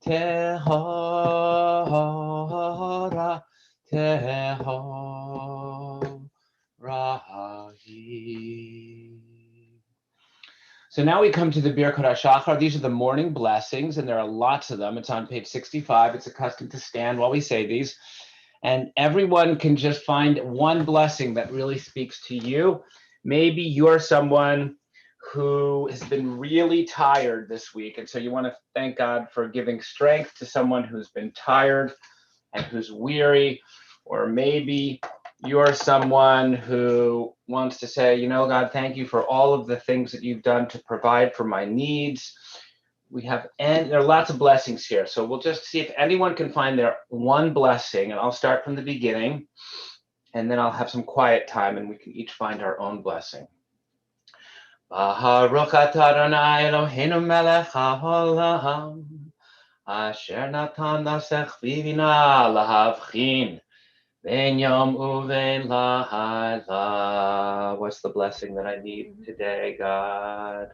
tehora, tehora. So now we come to the Birkat HaShachar. These are the morning blessings, and there are lots of them. It's on page 65. It's accustomed to stand while we say these. And everyone can just find one blessing that really speaks to you. Maybe you're someone who has been really tired this week, and so you want to thank God for giving strength to someone who's been tired and who's weary. Or maybe you're someone who wants to say, you know, God, thank you for all of the things that you've done to provide for my needs. And there are lots of blessings here. So we'll just see if anyone can find their one blessing, and I'll start from the beginning, and then I'll have some quiet time, and we can each find our own blessing. Baruch atah Adonai Eloheinu melech haolam, asher natan lasech bina lahavchin ben yom uven lahaila. What's the blessing that I need today, God?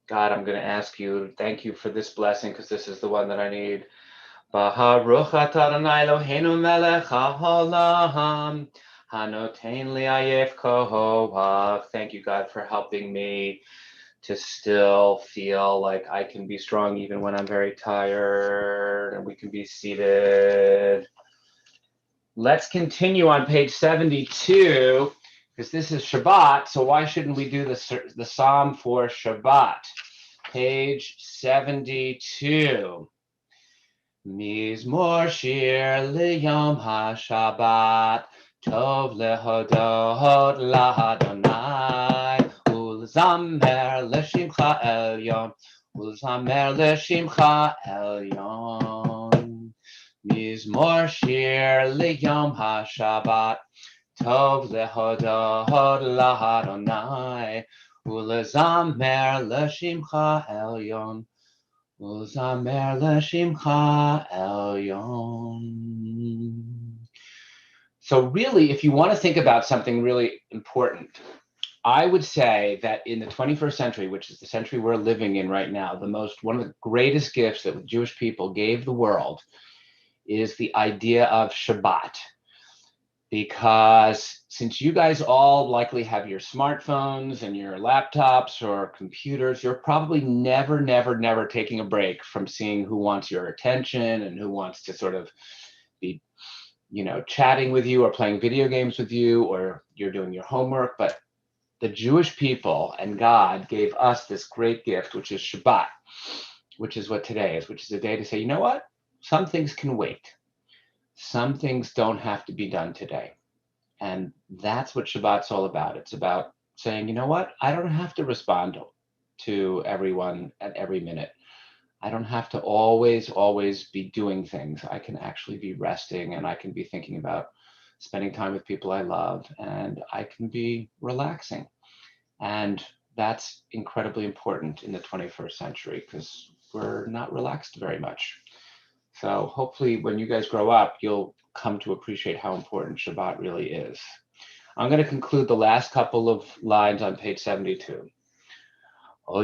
God, I'm going to ask you, thank you for this blessing, because this is the one that I need. Baruch atah Adonai Eloheinu melech haolam, hanoten li'ayef koach. Thank you, God, for helping me to still feel like I can be strong even when I'm very tired. And we can be seated. Let's continue on page 72, because this is Shabbat, so why shouldn't we do the psalm for Shabbat? Page 72. Mizmor shir liyom ha-Shabbat, tov lehodot lahadonai, ulzamer l'shimcha elyon, ulzamer l'shimcha elyon. Mizmor shir liyom ha-Shabbat, tov lehodot lahadonai, ulzamer l'shimcha elyon. Uzamer l'shimcha elyon. So really, if you want to think about something really important, I would say that in the 21st century, which is the century we're living in right now, one of the greatest gifts that the Jewish people gave the world is the idea of Shabbat. Because since you guys all likely have your smartphones and your laptops or computers, you're probably never taking a break from seeing who wants your attention and who wants to sort of be, chatting with you or playing video games with you, or you're doing your homework. But the Jewish people and God gave us this great gift, which is Shabbat, which is what today is, which is a day to say, you know what? Some things can wait. Some things don't have to be done today. And that's what Shabbat's all about. It's about saying, you know what? I don't have to respond to everyone at every minute. I don't have to always be doing things. I can actually be resting, and I can be thinking about spending time with people I love, and I can be relaxing. And that's incredibly important in the 21st century, because we're not relaxed very much. So hopefully when you guys grow up, you'll come to appreciate how important Shabbat really is. I'm going to conclude the last couple of lines on page 72. Now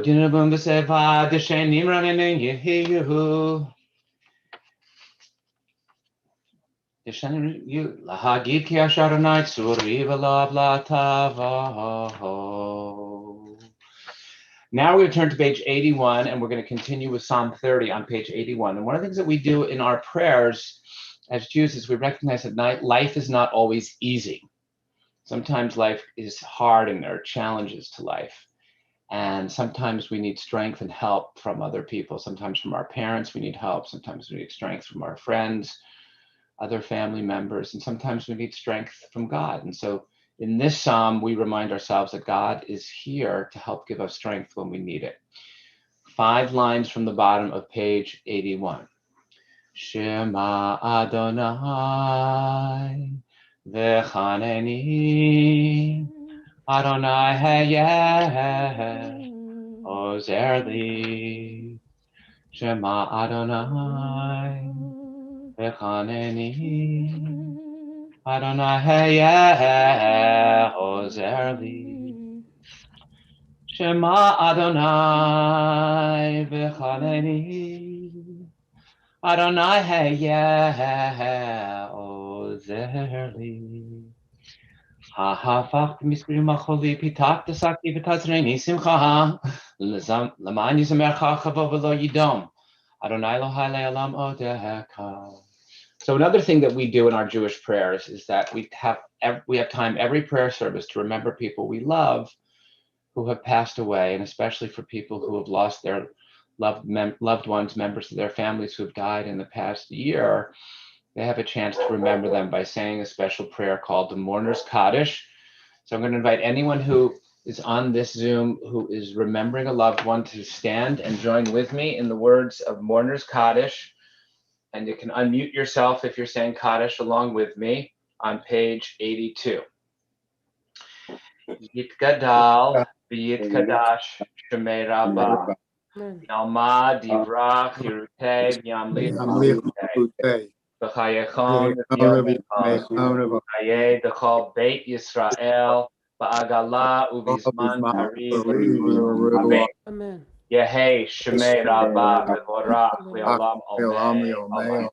we're going to turn to page 81, and we're going to continue with Psalm 30 on page 81. And one of the things that we do in our prayers as Jews is we recognize that life is not always easy. Sometimes life is hard, and there are challenges to life. And sometimes we need strength and help from other people. Sometimes from our parents, we need help. Sometimes we need strength from our friends, other family members, and sometimes we need strength from God. And so in this psalm, we remind ourselves that God is here to help give us strength when we need it. 5 lines from the bottom of page 81. Shema Adonai v'chaneni, Adonai hayeh ozer li. Shema Adonai v'chaneni. Adonai Hayeh ozer li. Shema Adonai v'chaneni. Adonai Hayeh ozer li. Ha miskri macholi pitak tasaki v'tazreni simcha l'man yizamercha chavo v'lo yidom. Adonai Elohai le'olam odeka. So another thing that we do in our Jewish prayers is that we have time every prayer service to remember people we love who have passed away, and especially for people who have lost their loved ones, members of their families who have died in the past year. They have a chance to remember them by saying a special prayer called the Mourner's Kaddish. So I'm going to invite anyone who is on this Zoom who is remembering a loved one to stand and join with me in the words of Mourner's Kaddish. And you can unmute yourself if you're saying Kaddish along with me on page 82. Yitgadal v'yitkadash shemei Rabba. Yalma divrach yirutei v'yamlich v'chayechon v'yomechon dechol Beit Yisrael ba'agala uvizman karim. Amen. Yehei shemei Rabba v'vorach le'olam olmei.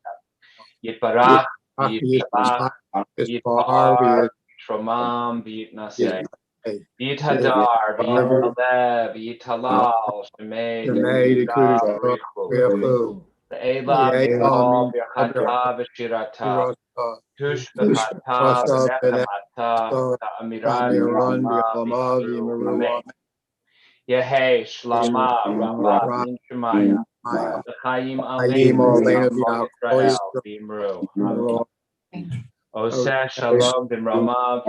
Yitbarach v'yitbarach yitpa'ar v'yitramam v'yitnaseh. V'yithadar v'yitalev v'yitalal shemei d'richu. Ve'ela v'yol v'yachata v'shirata. Tush v'chata v'nechamata ta'amirat v'yama. Yehei shlama rabba min shemaya. L'chaim aleinu Yisrael v'imru. Oseh shalom b'mramav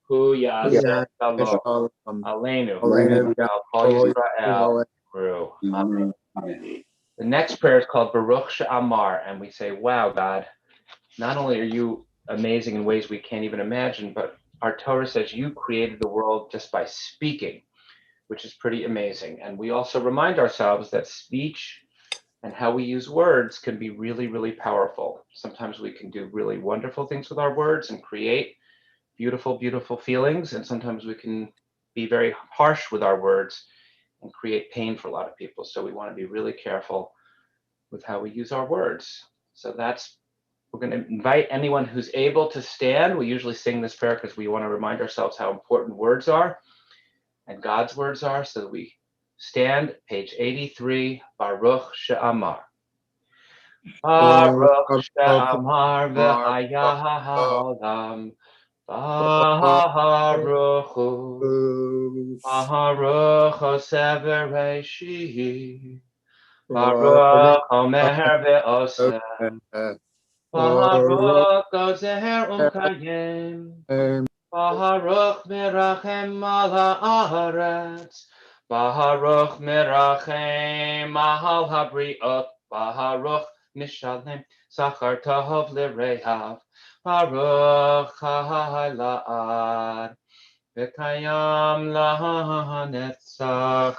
hu ya'aseh shalom aleinu v'al kol Yisrael v'imru. Amen. The next prayer is called Baruch She'amar, and we say, wow, God, not only are you amazing in ways we can't even imagine, but our Torah says you created the world just by speaking, which is pretty amazing. And we also remind ourselves that speech and how we use words can be really, really powerful. Sometimes we can do really wonderful things with our words and create beautiful, beautiful feelings. And sometimes we can be very harsh with our words and create pain for a lot of people. So we want to be really careful with how we use our words. So we're going to invite anyone who's able to stand. We usually sing this prayer because we want to remind ourselves how important words are and God's words are. So that we stand, page 83, Baruch She'amar. Baruch She'amar v'haya ha'olam. Baruch hu. Baruch Oseh v'reishih. Baruch Omer ve'oseh. Baruch Ozer Kayem. Baruch Merachem al haaretz. Baruch Merachem al habriot. Baruch Mishalem Sachar Tov L'Rehav. Baruch Ha'la'ad V'kayam La'netzach.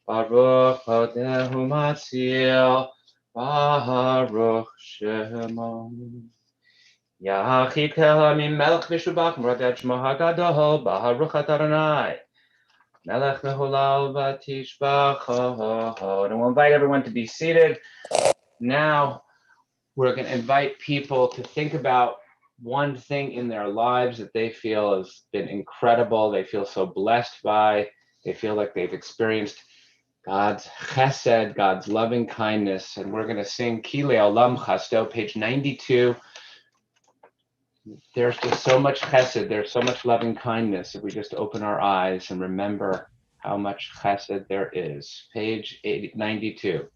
Baruch Hodehu Matzil. Baruch Shemo. Yachid Kelamim Melech V'Shubach Moradeh Shmo HaGadol. Baruch Adonai Melech Mehulal V'Tishbachot. And we'll invite everyone to be seated. Now we're going to invite people to think about one thing in their lives that they feel has been incredible. They feel so blessed by. They feel like they've experienced God's chesed, God's loving kindness. And we're going to sing Ki Le'olam Chasto, page 92. There's just so much chesed, there's so much loving kindness if we just open our eyes and remember how much chesed there is. Page 92.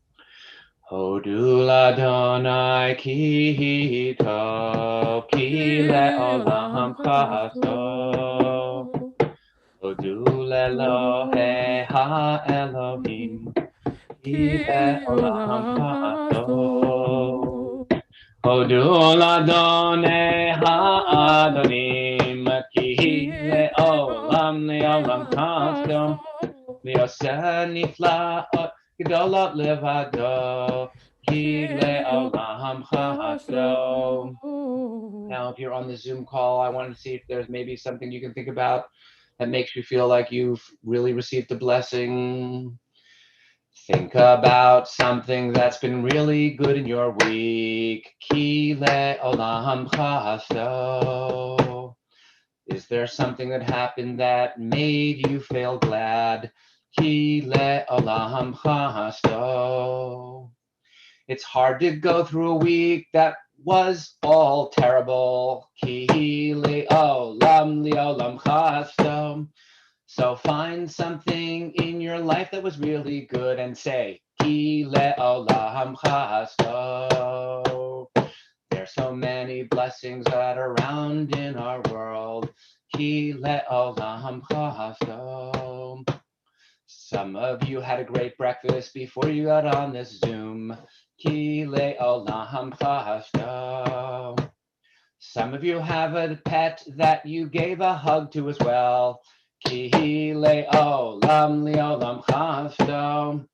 Hodu l'Adonai ki tov, ki le'olam chasto. Hodu le'Elohei ha'elohim, ki le'olam chasto. Hodu l'Adonai ha'adonim, ki le'olam chasto. Li'oseh nifla'ot Gedolot levado, ki le'olam Now, if you're on the Zoom call, I want to see if there's maybe something you can think about that makes you feel like you've really received the blessing. Think about something that's been really good in your week. Ki le'olam chasto. Is there something that happened that made you feel glad? Ki le'olam chasto. It's hard to go through a week that was all terrible. Ki le'olam li'olam chasto. So find something in your life that was really good and say, Ki le'olam chasto. There's so many blessings that are around in our world. Ki le'olam chasto. Some of you had a great breakfast before you got on this Zoom. Ki le'olam chasto. Some of you have a pet that you gave a hug to as well. Ki le'olam li'olam chasto.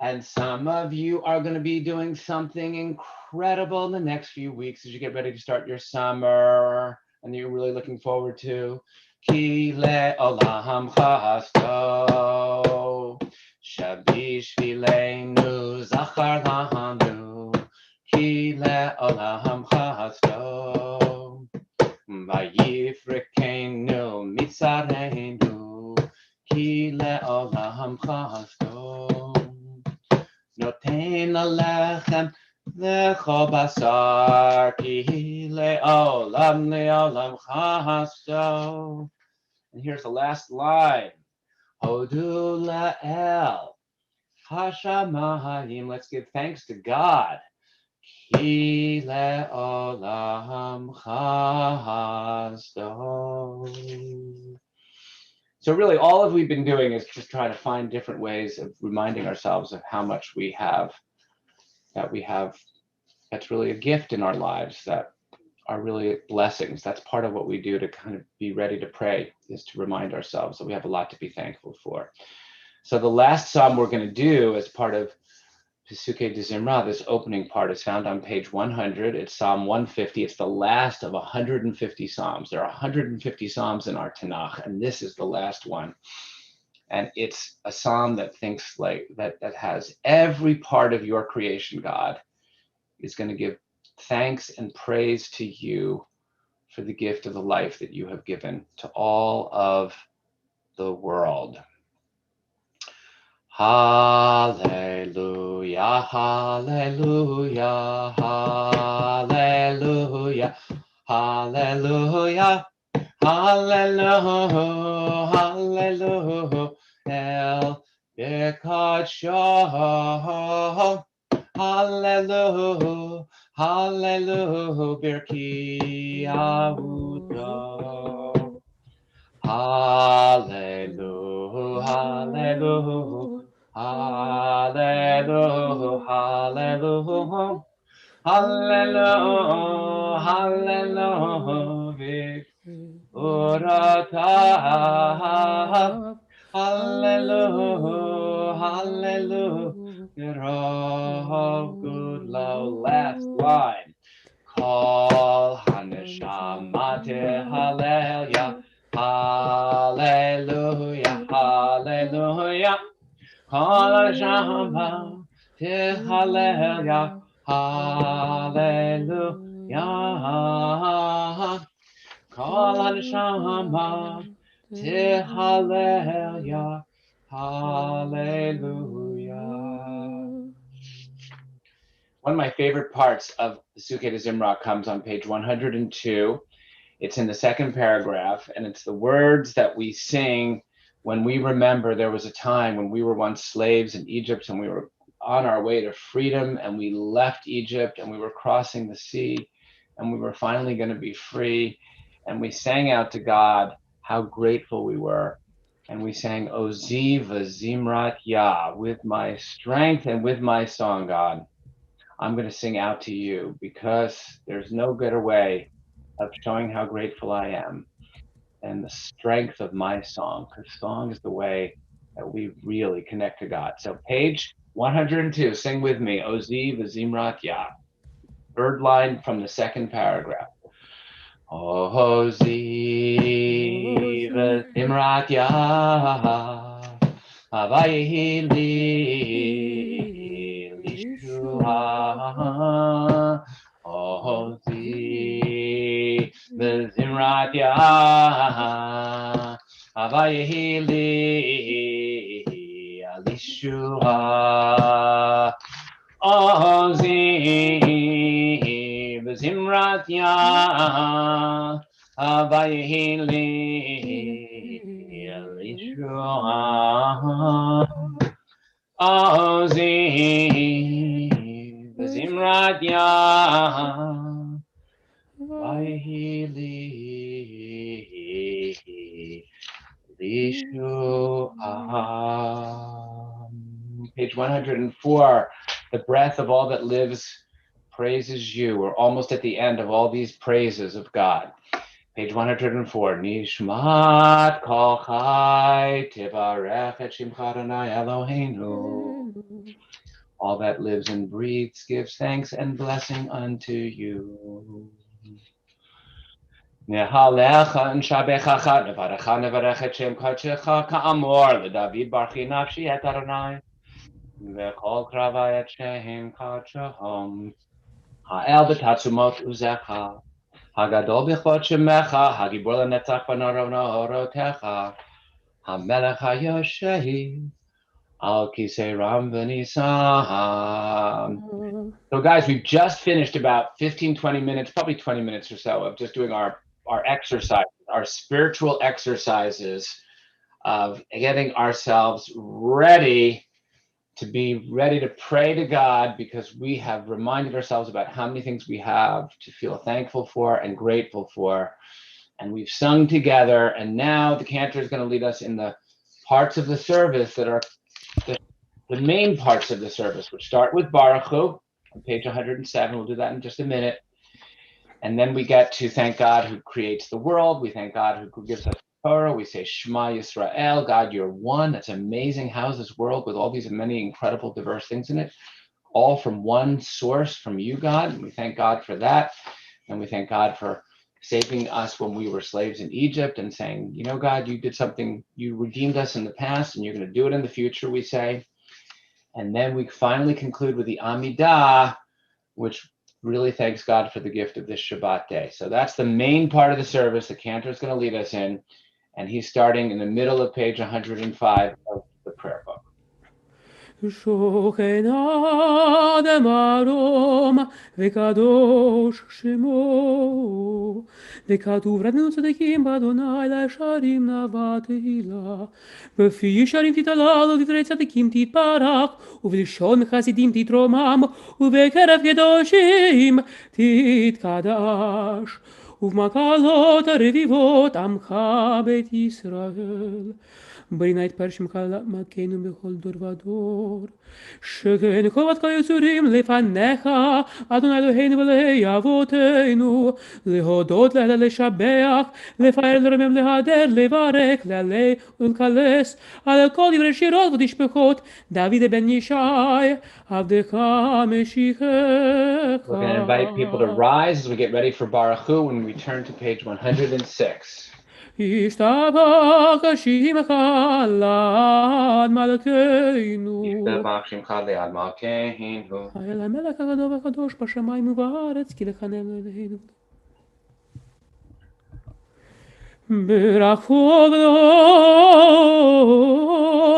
And some of you are going to be doing something incredible in the next few weeks as you get ready to start your summer and you're really looking forward to. Ki le'olam chasto. Shabishvileinu zachar lanu. Ki le'olam chasto. Vayifrekenu mitzareinu. Ki le'olam chasto. Noten alechem lecho basar. Ki le'olam li'olam chasto. And here's the last line. Hodu la'el hashamayim. Let's give thanks to God. Ki le'olam chasto. So really all of we've been doing is just trying to find different ways of reminding ourselves of how much we have, that's really a gift in our lives, that are really blessings. That's part of what we do to kind of be ready to pray, is to remind ourselves that we have a lot to be thankful for. So the last psalm we're going to do as part of Pesukei de Zimra, this opening part, is found on page 100. It's Psalm 150. It's the last of 150 psalms. There are 150 psalms in our Tanakh, and this is the last one. And it's a psalm that thinks like that has every part of your creation. God is going to give thanks and praise to you for the gift of the life that you have given to all of the world. Hallelujah, hallelujah, hallelujah, hallelujah, hallelujah, hallelujah, El Birkat hallelujah, hallelujah, Birki Avuto. Hallelujah, hallelujah, hallelujah, hallelujah, hallelujah, hallelujah, Urata, hallelujah, hallelujah, good low. Last line. Kol haneshamate hallelujah. Hallelujah, hallelujah. Kol hashama hallelujah, hallelujah. Kol hashama hallelujah, hallelujah. One of my favorite parts of the Pesukei de Zimra comes on page 102. It's in the second paragraph, and it's the words that we sing when we remember there was a time when we were once slaves in Egypt and we were on our way to freedom, and we left Egypt and we were crossing the sea and we were finally going to be free. And we sang out to God how grateful we were. And we sang, Ozi v'zimrat Yah, with my strength and with my song, God, I'm going to sing out to you, because there's no better way of showing how grateful I am and the strength of my song, because song is the way that we really connect to God. So page 102, sing with me. Ozi v'zimrat yah. Third line from the second paragraph. Ozi v'zimrat yah. Havayehi li lishua. Ozi v'zimrat yah. Havayehi li lishua. Ozi v'zimrat yah. Havayehi li lishua. Ozi v'zimrat yah. Havayehi li lishua. Page 104, the breath of all that lives praises you. We're almost at the end of all these praises of God. Page 104, Nishmat kol chai tivarech et shimcha Adonai Eloheinu. All that lives and breathes gives thanks and blessing unto you. Nehalecha nshabechacha nevarecha nevarech et shem kadshecha ka'amor leDavid barchi nafshi et Adonai v'chol kravai et shehem kadshahom ha'el b'tatzumot uzecha hagadol b'chvod shemecha hagibor lenetzach b'narav nahorotecha hamelech hayoshehi al kisei ram v'nisam. So guys, we've just finished about 15, 20 minutes, probably 20 minutes or so of just doing our exercise, our spiritual exercises of getting ourselves ready to pray to God, because we have reminded ourselves about how many things we have to feel thankful for and grateful for. And we've sung together, and now the Cantor is going to lead us in the parts of the service that are the main parts of the service, which start with Baruch Hu on page 107. We'll do that in just a minute. And then we get to thank God who creates the world. We thank God who gives us torah. We say Shema Yisrael, God, you're one. That's amazing. How's this world with all these many incredible, diverse things in it? All from one source, from you, God. And we thank God for that. And we thank God for saving us when we were slaves in Egypt and saying, you know, God, you did something, you redeemed us in the past and you're going to do it in the future, we say. And then we finally conclude with the amidah, which really thanks God for the gift of this Shabbat day. So that's the main part of the service that Cantor is going to lead us in. And he's starting in the middle of page 105 of the prayer book. שוכנה דמרום וקדוש שמו וכתוב רבנו צדיקים באדוני לשרים נאווה תהילה בפי ישרים תתהלל ובדברי צדיקים תתברך ובלשון חסידים תתרומם ובקרב קדושים תתקדש ובמקלות הרביבות עמך בית ישראל ברינה את פרשמך למכנו בכל דור ודור. שכן חובת כל יצורים לפניך, אדוני אלוהינו ואלוהי אבותינו, להודות, לשבח, לפאר, לרומם, להדר, לברך, להלל ולקלס, על כל דברי שירות ותשבחות, דוד בן ישי, עבדך משיחך. We're going to invite people to rise as we get ready for Baruch Hu when we turn to page 106. ישתבח שמך לעד מלכנו. ישתבח שמך לעד מלכנו. האל המלך הגדול והקדוש בשמיים ובארץ, כי לך נאמר אלוהינו. ברכות גדולות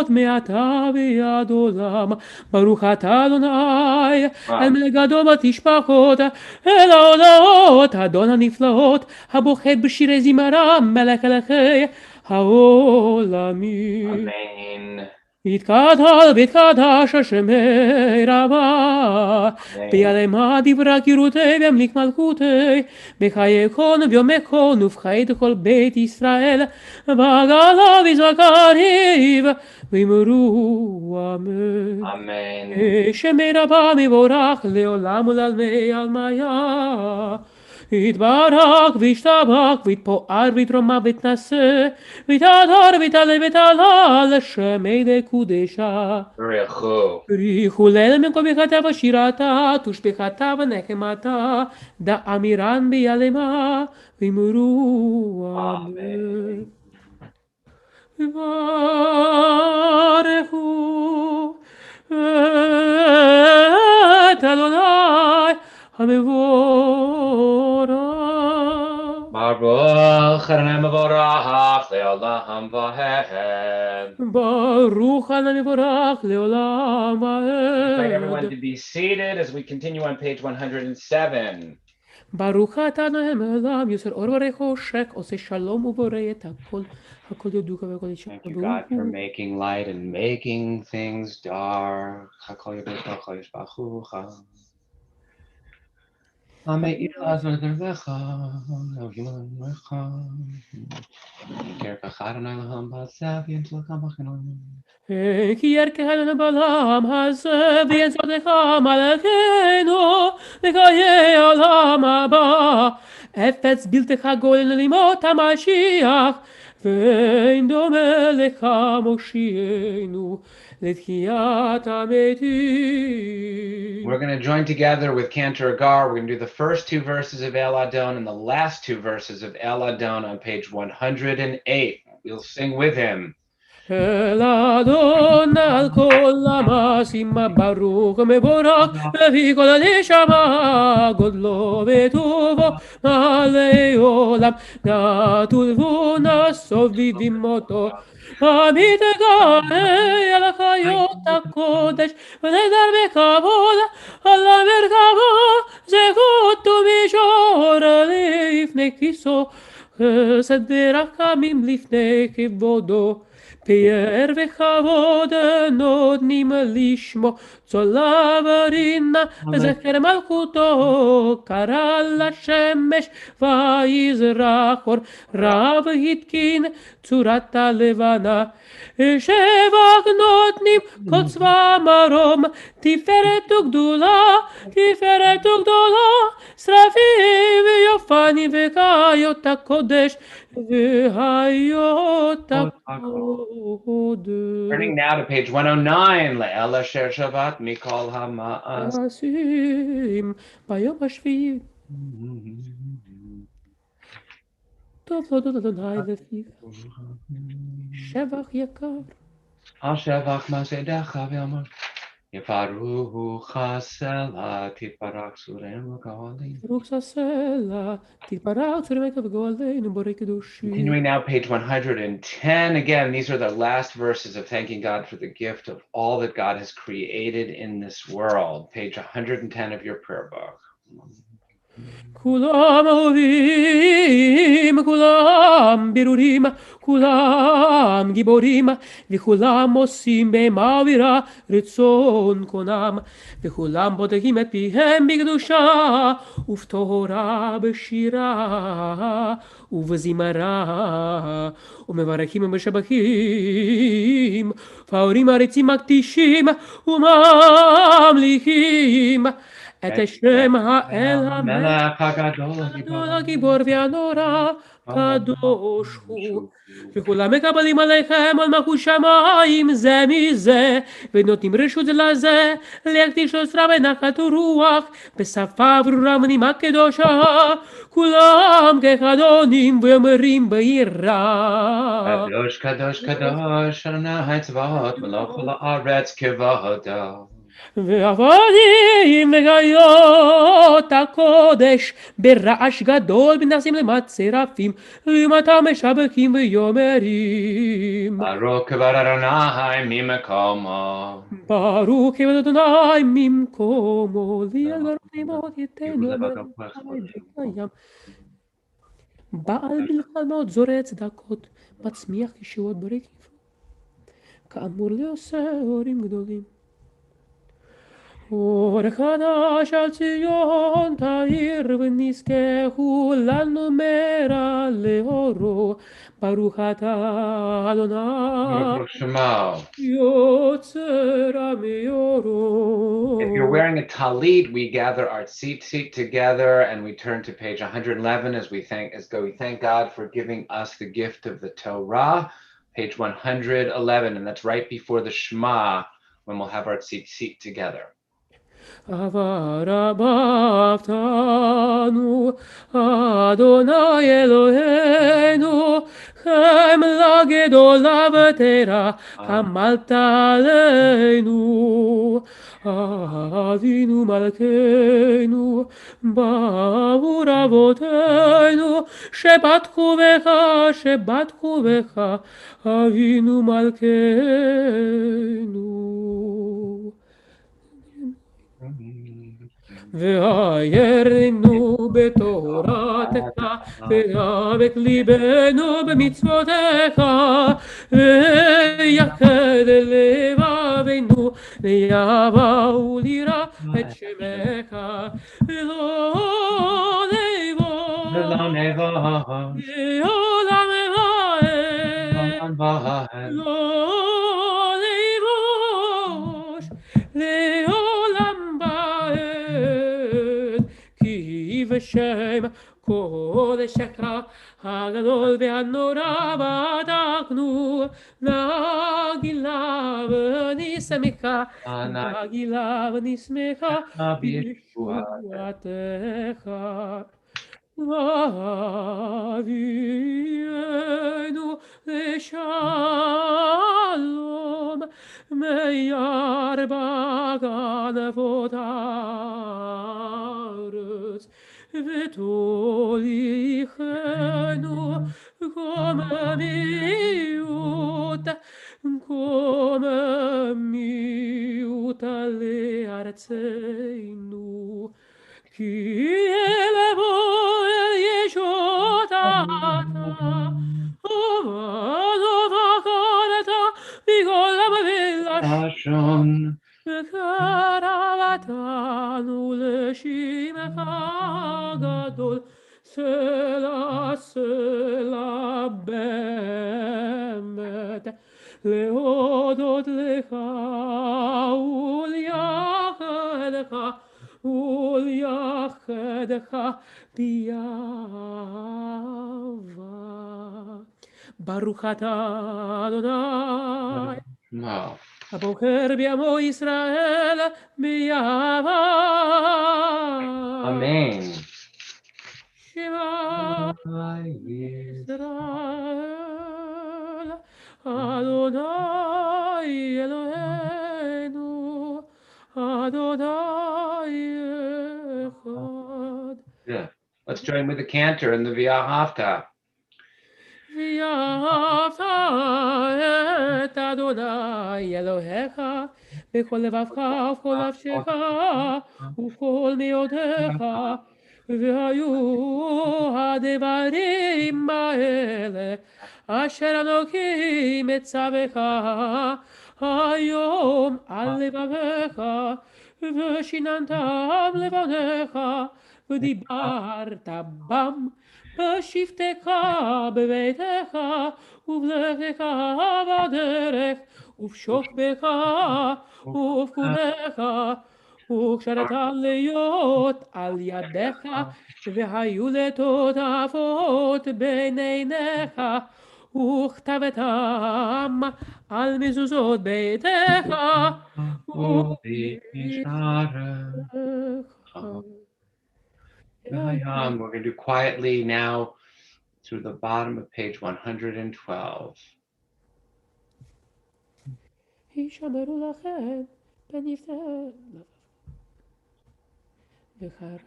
מעתה ועד עולם, ברוך אתה אדוני, אל מלך גדול ותשבחות, אל ההודעות, אדון הנפלאות, הבוחר בשירי זמרה, מלך אלוהי העולמים. אמן. יתקדש ויתקדש שמי רבה, ביעלמה דברה קירותי והמליך מלכותי, בחיי כל ויומי כל ובחיי כל בית ישראל, ועגלה וזכריו, ואמרו אמן. אמן. שמי רבה מבורך לעולם ולעלמי עלמיה. יתברך וישתבח ויתפאר ויתרומם ויתנשא ויתהדר ויתעלה ויתהלל לשמי לקודשה. B'richu. בריחו ליל ממקום בכתב ושירתה תושבחתה ונחמתה דאמירן ביעלמה ואמרו אמן. ברכו את אדוני המבורך. Baruch Adonai Mevorach Le'olam V'ed. ברוך אדוני המבורך לעולם Invite everyone to ועד. be seated as we continue on page 107. ברוך אתה אדוני מעולם יוצר אור וחושך עושה שלום ובורא את הכל הכל ידוך והכל ישב. Thank you, God, for making light and making things dark. Hakol Yodech Yishbachucha. Ameir Lazar Dervecha, Elohim Elohecha. Ker Kachad Adonai Laham Ba'asav Yintlokam B'chinon. כי ירכנו בעולם הזה ויצודך מלכנו לחיי העולם הבא. אפץ בלתך גואל לימות המשיח ואין דומה לך מושיענו לתחיית המתים. We're going to join together with Cantor Agar. We're going to do the first two verses of El Adon and the last two verses of El Adon on page 108. We'll sing with him. אל אדון על כל המעשים ברוך מבורך לפי כל הנשמה גודלו וטובו מלא עולם נטול ונסובבים אותו עמיתך אל החיות הקודש ונדר בכבוד על המרכבו זכות ומישור לפני כיסו חסד ורחמים לפני כבודו פאר וכבוד נותנים לשמו צולה ורינה זכר מלכותו קרא לשמש ויזרח אור רב התקין צורת הלבנה שבח נותנים כל צבא מרום תפארת וגדולה תפארת וגדולה שרפים ויופנים וחיות הקודש והיות הקודש. Turning now to page 109, Le'el Asher Shabbat Mikol HaMa'as. מעשים ביום השביעי טוב להודות אדוני לפיו שבח יקר Al Shevach Masedecha V'Amar Yefaruhu Chasela Tiparach Surem L'Gaolim. ברוך ססלה תתברך צורמך וגואלנו בורא קדושים. Continuing now, page 110. Again, these are the last verses of thanking God for the gift of all that God has created in this world. Page 110 of your prayer book. כולם אהובים, כולם ברורים, כולם גיבורים, וכולם עושים במעבירה רצון קונם, וכולם בודקים את פיהם בקדושה, ובתורה בשירה, ובזמרה, ומברכים ומשבחים, וההורים הרצים מקדישים, וממליכים. את השם האל המלך הגדול הגיבור והנורא קדוש הוא וכולם מקבלים עליכם על מלכות שמיים זה מזה ונותנים רשות זה לזה להקדיש לו שרה בנחת ורוח בשפה ברורה ונימה קדושה כולם כחדונים ואומרים ביראה קדוש קדוש קדוש אדוני צבאות מלך כל הארץ כבודו ועבדים וחיות הקודש ברעש גדול מנסים למצרפים למטה משבחים ויאמרים ברוך כבוד אדוני ממקומו ברוך כבוד אדוני ממקומו ליגור נעמות ייתנו בים בעל מלחמות זורע צדקות מצמיח ישועות ברקיפו כאמור לעושה הורים גדולים אור חדש על ציון תאיר ונזכה כולנו מהרה לאורו Baruch atah Adonai, Baruch Shemo. Yotzer If you're HaMeorot. wearing a talit, we gather our tzitzit together and we turn to page 111 as we thank God for giving us the gift of the Torah, page 111, and that's right before the Shema when we'll have our tzitzit together. Avar abaftanu, Adonai Eloheinu, Chemla gedola v'tera, Hamalta aleinu. Avinu malkeinu, ba'ur avoteinu, shebatchu becha, Avinu malkeinu. ועיירנו בתורתך, ודבק ליבנו במצוותיך, ויחד לבבינו, ויבואו לירא את שמך, ולא נבוש, לעולם ועד, לא נבוש, לעולם ועד, כי בשם קודשך הגדול והנורא בדקנו, נגילה ונשמחה, נגילה ונשמחה בישועתך. ואבינו לשלום, מארבע גנבות הארץ, ותוליכנו קוממיות לארצנו. כי לבוא אל ישועתה, ובקרתה מכל עם ולשון, וקרבתנו לשמך הגדול, סלע סלע באמת, להודות לך ולייחדך, ולייחדך ביאהבה. ברוך אתה אדוני, הבוקר בימו ישראל ביאהבה. Amen. שמע ישראל, אדוני אלוהינו, אדוני אחד. Yeah. Let's join with the Cantor and the haftarah. ואהבת את אדוני אלוהיך בכל לבבך ובכל נפשך ובכל מאודיך, והיו הדברים האלה אשר אנוכי מצווך היום על לבביך, ושיננתם לבניך, ודיברת בם בשבתך בביתך, ובלכתך בדרך, ובשוכבך ובקומך, וקשרת להיות על ידך, והיו לטוטפות בין עיניך, וכתבתם על מזוזות ביתך ובמשעריך. We're going to do quietly now through the bottom of page 112. הישמרו לכם בנפתי בחר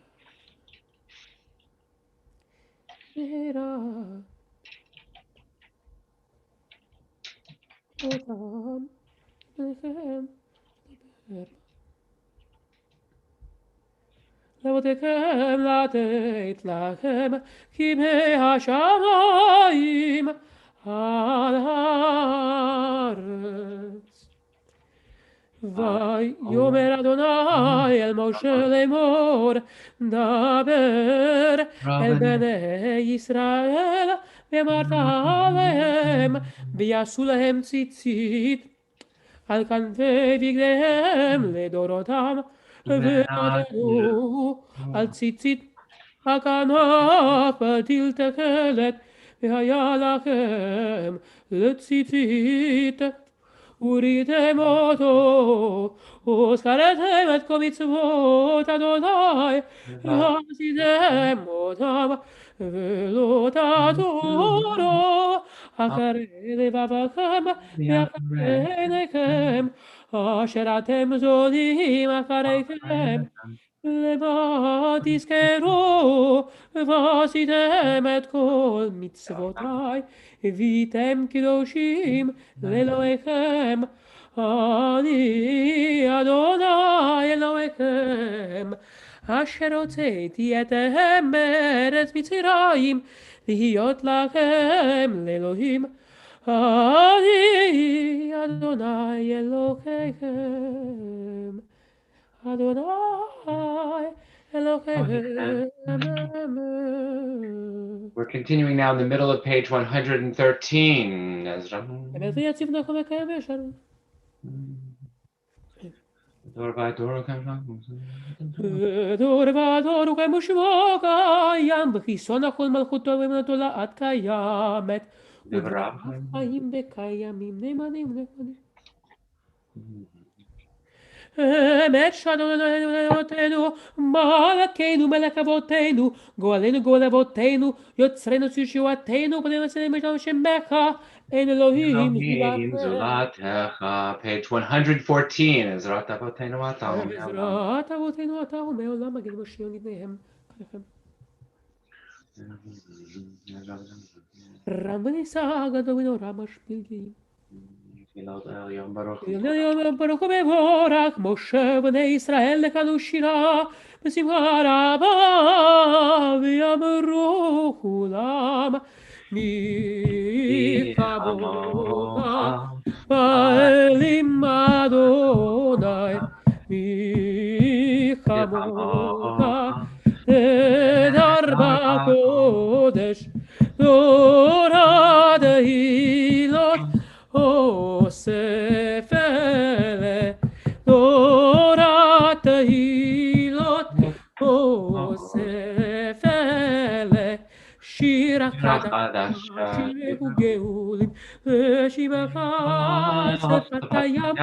מהרה אותם לכם דבר לאבותיכם לתת לכם כימי השמיים על הארץ. ויאמר אדוני אל משה לאמור, דבר אל בני ישראל ואמרת עליהם, ויעשו להם ציצית על כנפי בגדיהם לדורותם, ונתנו על ציצית הכנף תלתקלת, והיה לכם לציצית. וריתם אותו, וזכרתם את כל מצוות אדוני, ועשיתם אותם, ולא תעתורו אחרי לבבכם ואחרי עיניכם, אשר אתם זונים אחריכם. למה תזכרו ועשיתם את כל מצוותיי, והייתם קדושים לאלוהיכם. אני אדוני אלוהיכם, אשר הוצאתי אתכם מארץ מצרים, להיות לכם לאלוהים. אני אדוני אלוהיכם. Adonai Elohim. We're continuing now in the middle of page 113. אמת שאדוננו מלכנו מלך אבותינו גואלנו גואל אבותינו יוצרנו ישועתנו בנינו שלנו שמך אין אלוהים זולתך. Page 114. עזרת אבותינו אתה ומעולם מגן משיח לפניהם. רם ונישא גדול ונורא משפיל גיל. ברוך מבורך משה בני ישראל לקדו שירה בשמחה רבה ויאמרו כולם מי כמוך באלים אדוני מי כמוך נדר בקודש תורה תהילות אוסף אלה תורת תהילות אוסף אלה שיר החדש שיר וגאולים ושיבך שפת הים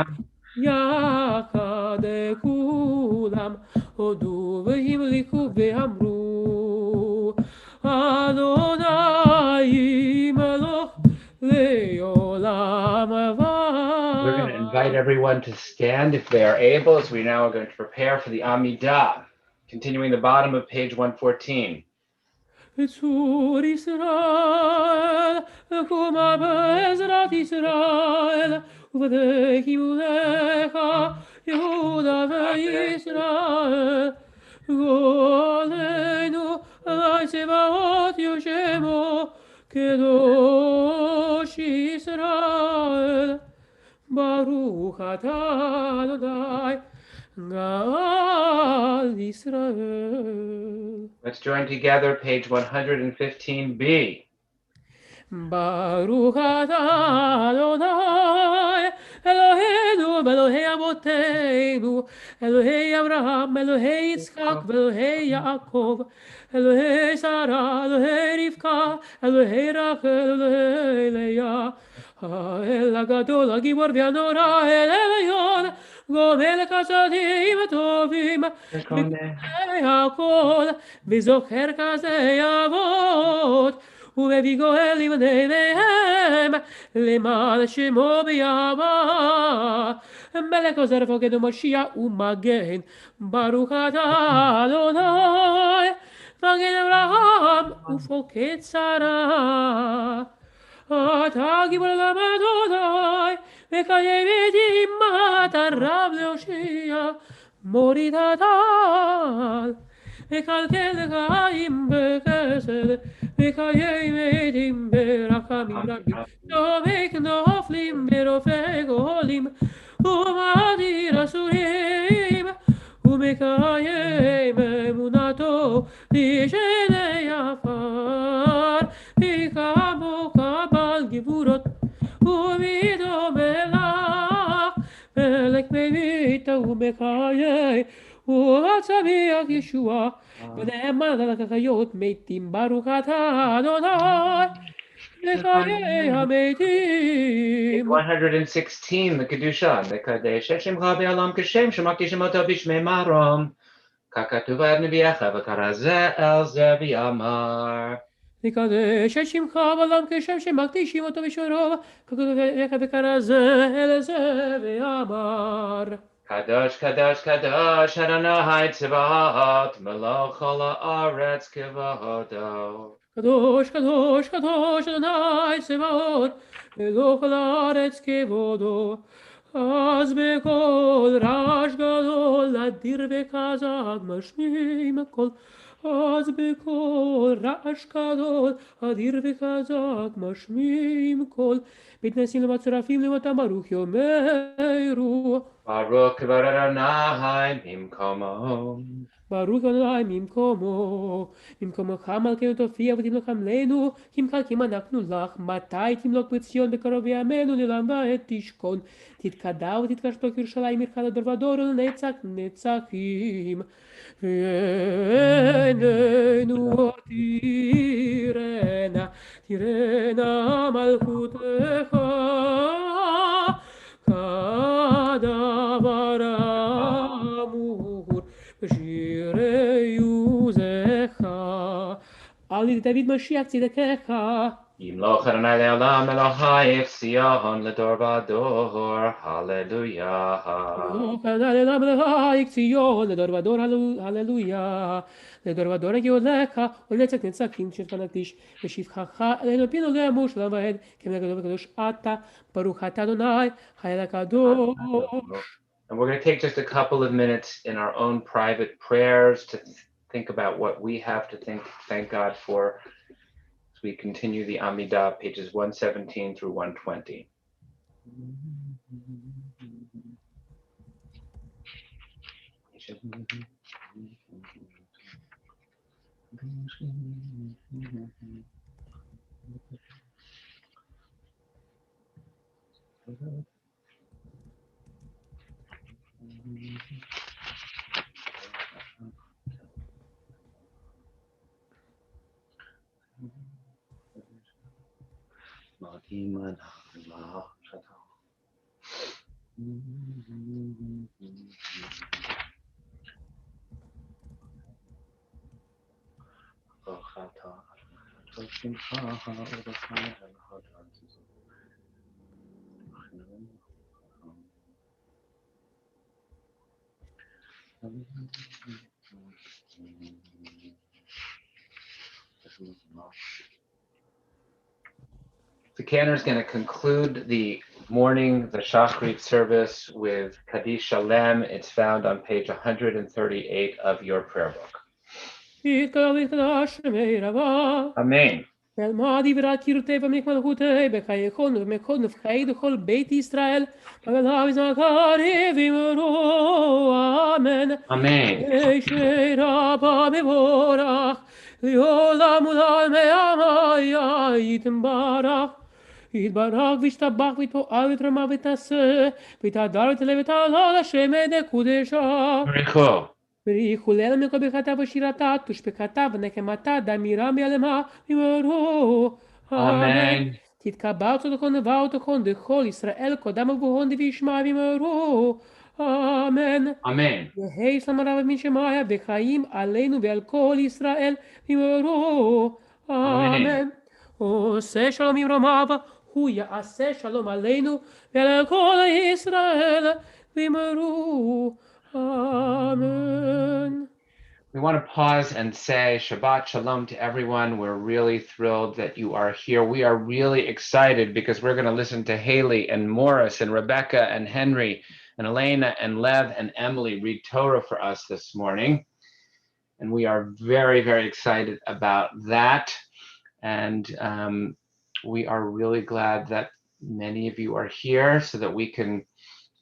יחד כולם הודו והמליכו ואמרו אדוני מלוך We're going to invite everyone to stand if they are able, as we now are going to prepare for the amidah. Continuing the bottom of page 114. צור ישראל, קומה בעזרת ישראל, ובדקים לך יהודה וישראל. גואלנו עלי צבאות יושמו, קדוש ישראל. ברוך אתה אדוני גאל ישראל. Let's join together page 115b. ברוך אתה אדוני אלוהינו ואלוהי אבותינו אלוהי אברהם אלוהי יצחק ואלוהי יעקב אלוהי שרה אלוהי רבקה אלוהי רחל אלוהי לאה האל הגדול הגיבור והנורא אל עליון גומל חסדים טובים בקנה הכל וזוכר כזה אבות ומביא גואל לבניהם למען שמו בימה מלך עוזר ופוקד ומושיע ומגן ברוך אתה אדוני מגן אברהם ופוקד שרה אתה גיבור לעם אדוני מקיים את אימת הרב להושיע מוריד הטל מקלקל חיים בחסד מקיים עדים ברחמים רבים דומק נופלים ברופא גולים ומאדיר אסורים ומקיים אמונתו לשני עפר וכמו בחיי, ובצביח ישועה, ונאמן לך חיות מתים, ברוך אתה אדוני, לחיי המתים. 116, the Kedusha, the Kadesh, Shem Rabbi Alam Kashem, Shemakti Shemoto Bishmei Marom, Kakatuv Ad Neviacha, V'Karazeh El Zevi Amar. לקדש את שמך בעולם כשם שמקדישים אותו בשורוב, ככתוב לך וכרזה אל זה ואמר. Kadosh, Kadosh, Kadosh, Adonai Tzvaot, Melech Kol Haaretz Kvodo. קדוש, קדוש, קדוש, אדוני צבאות, מלוך כל הארץ כבודו. אז בקול רעש גדול, אדיר וחזק, משמיעים הקול. אז בקול רעש גדול, אדיר וחזק, משמיעים קול. מתנסים למצרפים למתם ברוך יאמרו. Baruch Kavod Adonai Mimkomo. ברוך אדוני ממקומו, ממקומך מלכנו תופיע ותמלוך עמלנו, כי מחלקים אנחנו לך, מתי תמלוך בציון בקרוב ימינו לעולם ועד תשכון, תתקדע ותתקשטו כירושלים עירך לדור ודור ולנצח נצחים. ועינינו תראנה, תראנה מלכותך, כדבר אמור. ושירי עוזך, על ידי דוד משיח צדקך. ימלוך אדוני לעולם אלוהי ציון לדור ודור, הללויה. ימלוך אדוני לעולם אלוהי ציון לדור ודור, הללויה. לדור ודור גאולך, ולנצח נצחים שלך נקדיש, ושבחך אלינו פינו לאמור שלום ועד, כמלך גדול וקדוש אתה, ברוך אתה אדוני, חי הקדוש. And we're going to take just a couple of minutes in our own private prayers to think about what we have to thank God for as we continue the amidah, pages 117 through 120. The Cantor is going to conclude the morning, the Shachrit service with Kaddish Shalem. It's found on page 138 of your prayer book. Amen. Amen. יתברך וישתבח ויתפועל ויתרמה ותעשה ויתהדר ותעלה ותעלה לשם ידי קודשה. בריחו לילה מכל ברכתה ושירתה תושבקתה ונחמתה דמירה מעלמה ויאמרו אמן. תתקבע צדקון נבע ותכון דכל ישראל קודם ובהון וישמע ויאמרו אמן. אמן. יהי שלום רב מן שמיה וחיים עלינו ועל כל ישראל ויאמרו אמן. עושה שלום ממרומיו הוא יעשה שלום עלינו ועל כל ישראל ויאמרו Amen. We want to pause and say Shabbat Shalom to everyone. We're really thrilled that you are here. We are really excited because we're going to listen to Haley and Morris and Rebecca and Henry and Elena and Lev and Emily read Torah for us this morning. And we are very, very excited about that. And we are really glad that many of you are here so that we can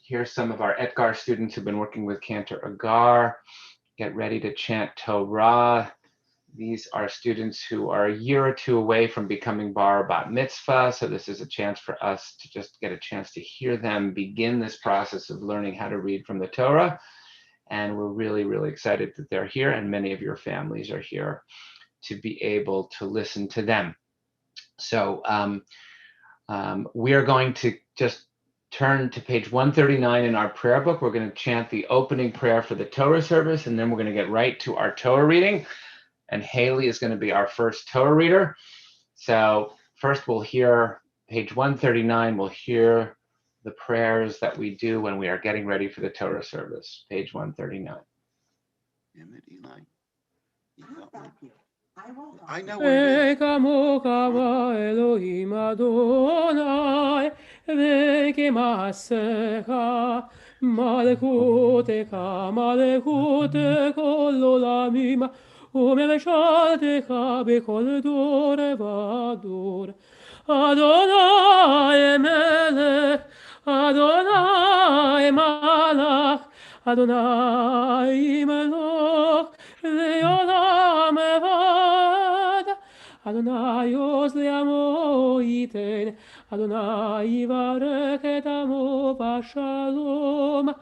hear some of our Agar students who've been working with Cantor Agar get ready to chant Torah. These are students who are a year or two away from becoming bar bat mitzvah. So this is a chance for us to just get a chance to hear them begin this process of learning how to read from the Torah. And we're really, really excited that they're here, and many of your families are here to be able to listen to them. So we are going to just turn to page 139 in our prayer book. We're going to chant the opening prayer for the Torah service, and then we're going to get right to our Torah reading. And Haley is going to be our first Torah reader. So first we'll hear page 139. We'll hear the prayers that we do when we are getting ready for the Torah service. Page 139. I know what it is. Eloim Adonai, v'kemasecha, malchutecha, malchute kol olamim, u'meveshaltecha b'kol dor v'ador. Adonai melech, Adonai malach, Adonai melech, ve'olam evad. Adonai oz le'amo yiten, Adonai yivarech et amo v'shalom.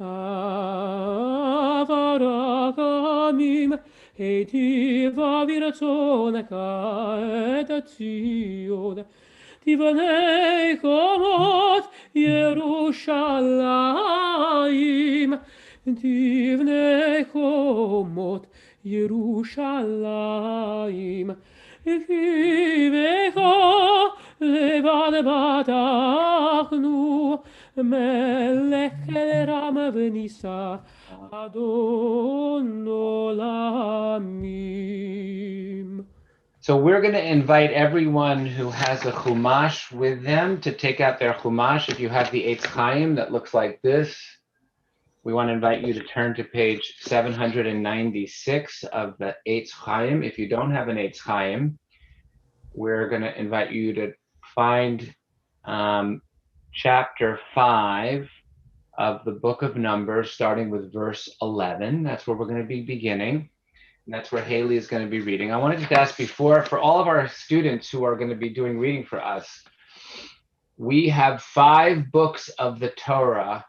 Avarakhamim, heitiva v'ratzoneka et Tzion. Tivanei chomot Yerushalayim, Tivnei chomot Yerushalayim. Kivecha levad batachnu, melech ram v'nisa, Adon olamim. So we're going to invite everyone who has a chumash with them to take out their chumash. If you have the Eitz Chaim that looks like this, we want to invite you to turn to page 796 of the Eitz Chaim. If you don't have an Eitz Chaim, we're going to invite you to find chapter 5 of the book of Numbers, starting with verse 11. That's where we're going to be beginning. And that's where Haley is going to be reading. I wanted to ask before, for all of our students who are going to be doing reading for us, we have 5 books of the Torah.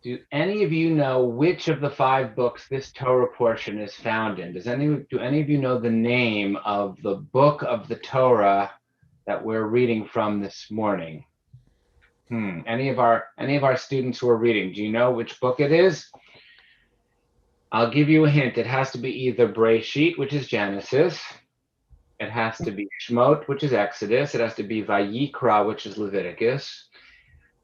Do any of you know which of the 5 books this Torah portion is found in? Do any of you know the name of the book of the Torah that we're reading from this morning? Any of our students who are reading, do you know which book it is? I'll give you a hint. It has to be either Breshit, which is Genesis. It has to be Shmot, which is Exodus. It has to be Vayikra, which is Leviticus.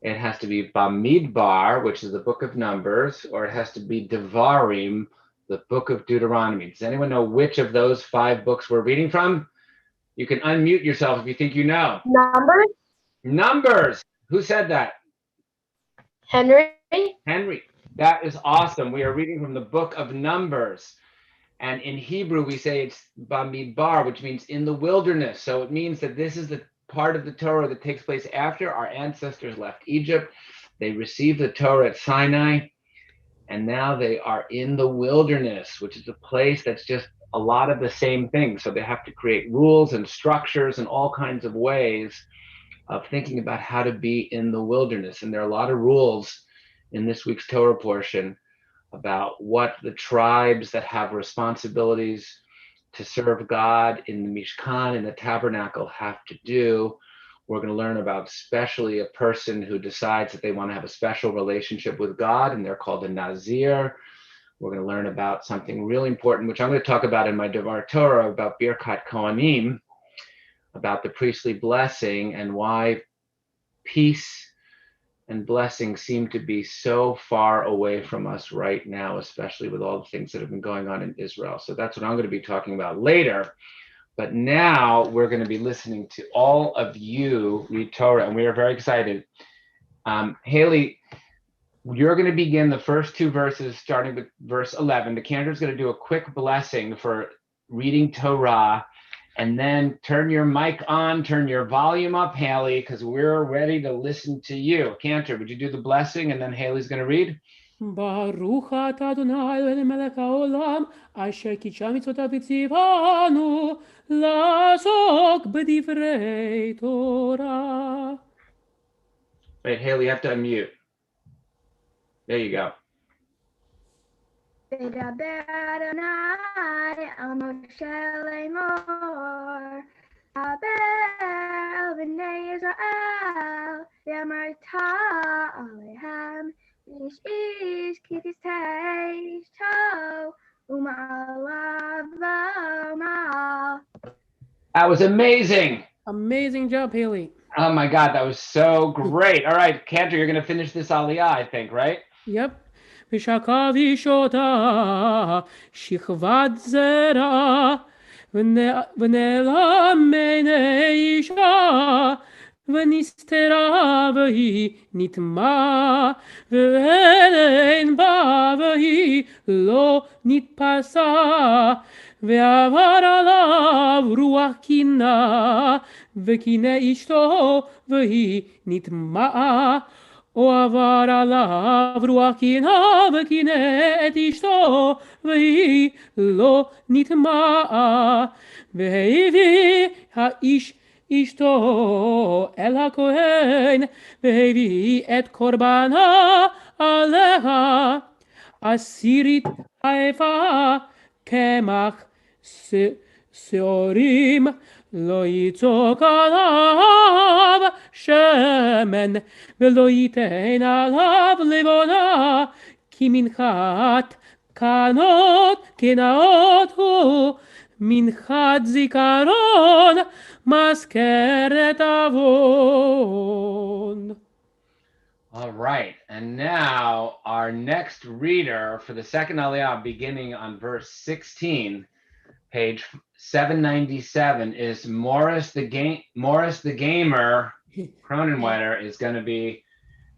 It has to be Bamidbar, which is the book of Numbers, or it has to be Devarim, the book of Deuteronomy. Does anyone know which of those 5 books we're reading from? You can unmute yourself if you think you know. Numbers? Numbers. Who said that? Henry? Henry. That is awesome. We are reading from the book of Numbers. And in Hebrew, we say it's Bamidbar, which means in the wilderness. So it means that this is the part of the Torah that takes place after our ancestors left Egypt. They received the Torah at Sinai, and now they are in the wilderness, which is a place that's just a lot of the same things. So they have to create rules and structures and all kinds of ways of thinking about how to be in the wilderness. And there are a lot of rules in this week's Torah portion about what the tribes that have responsibilities to serve God in the Mishkan, in the tabernacle, have to do. We're going to learn about especially a person who decides that they want to have a special relationship with God, and they're called a Nazir. We're going to learn about something really important, which I'm going to talk about in my Devar Torah, about Birkat Kohanim, about the priestly blessing and why peace and blessing seem to be so far away from us right now, especially with all the things that have been going on in Israel. So that's what I'm going to be talking about later. But now we're going to be listening to all of you read Torah, and we are very excited. Haley, you're going to begin the first 2 verses, starting with verse 11. The Cantor is going to do a quick blessing for reading Torah, and then turn your mic on, turn your volume up, Haley, because we're ready to listen to you. Cantor, would you do the blessing, and then Haley's going to read? Baruch atah Adonai Eloheinu melech haolam, asher kidshah mitzvotav v'tzivanu la'asok b'divrei Torah. Wait, Haley, you have to unmute. There you go. וידבר אדוני אל משה לאמור, דבר אל בני ישראל, ואמרת עליהם, איש איש כי תשתה אשתו, ומעליו ומעל. That was amazing. Amazing job, Haley. Oh my God, that was so great. All right, Cantor, you're going to finish this aliyah, I think, right? Yep. ושקע וישותה שכבת זרע ונעלם מעיני אישה ונסתרה והיא נטמעה ואין בה והיא לא נתפסה ועבר עליו רוח קינה וקינא אשתו והיא נטמעה או עבר עליו רוח קינה וקינא את אשתו והיא לא נטמעה והביא האיש אשתו אל הכהן והביא את קורבנה עליה עשירית האפה קמח שעורים לא יצוק עליו שמן ולא ייתן עליו לבונה כי מנחת קנאות הוא מנחת זיכרון מזכרת עוון. All right, and now our next reader for the second aliyah, beginning on verse 16, page 797, is Morris the Gamer. Cronenwetter is going to be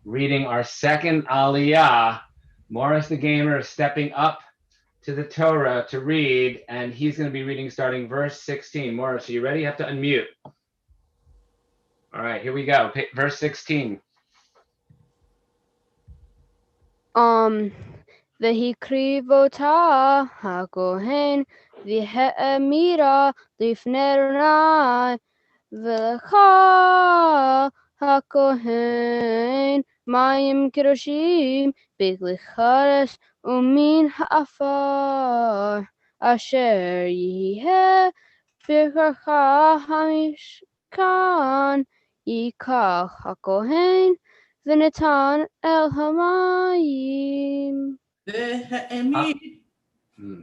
reading our second aliyah. Morris the Gamer is stepping up to the Torah to read, and he's going to be reading starting verse 16. Morris, are you ready? You have to unmute. All right, here we go. Verse 16. והקריב אותה הכהן והאמירה לפני אדוני ולך הכהן מים קדושים בכלי חרס ומן העפר אשר יהיה בקרקע המשכן ייקח הכהן ונתן אל המים. והעמיד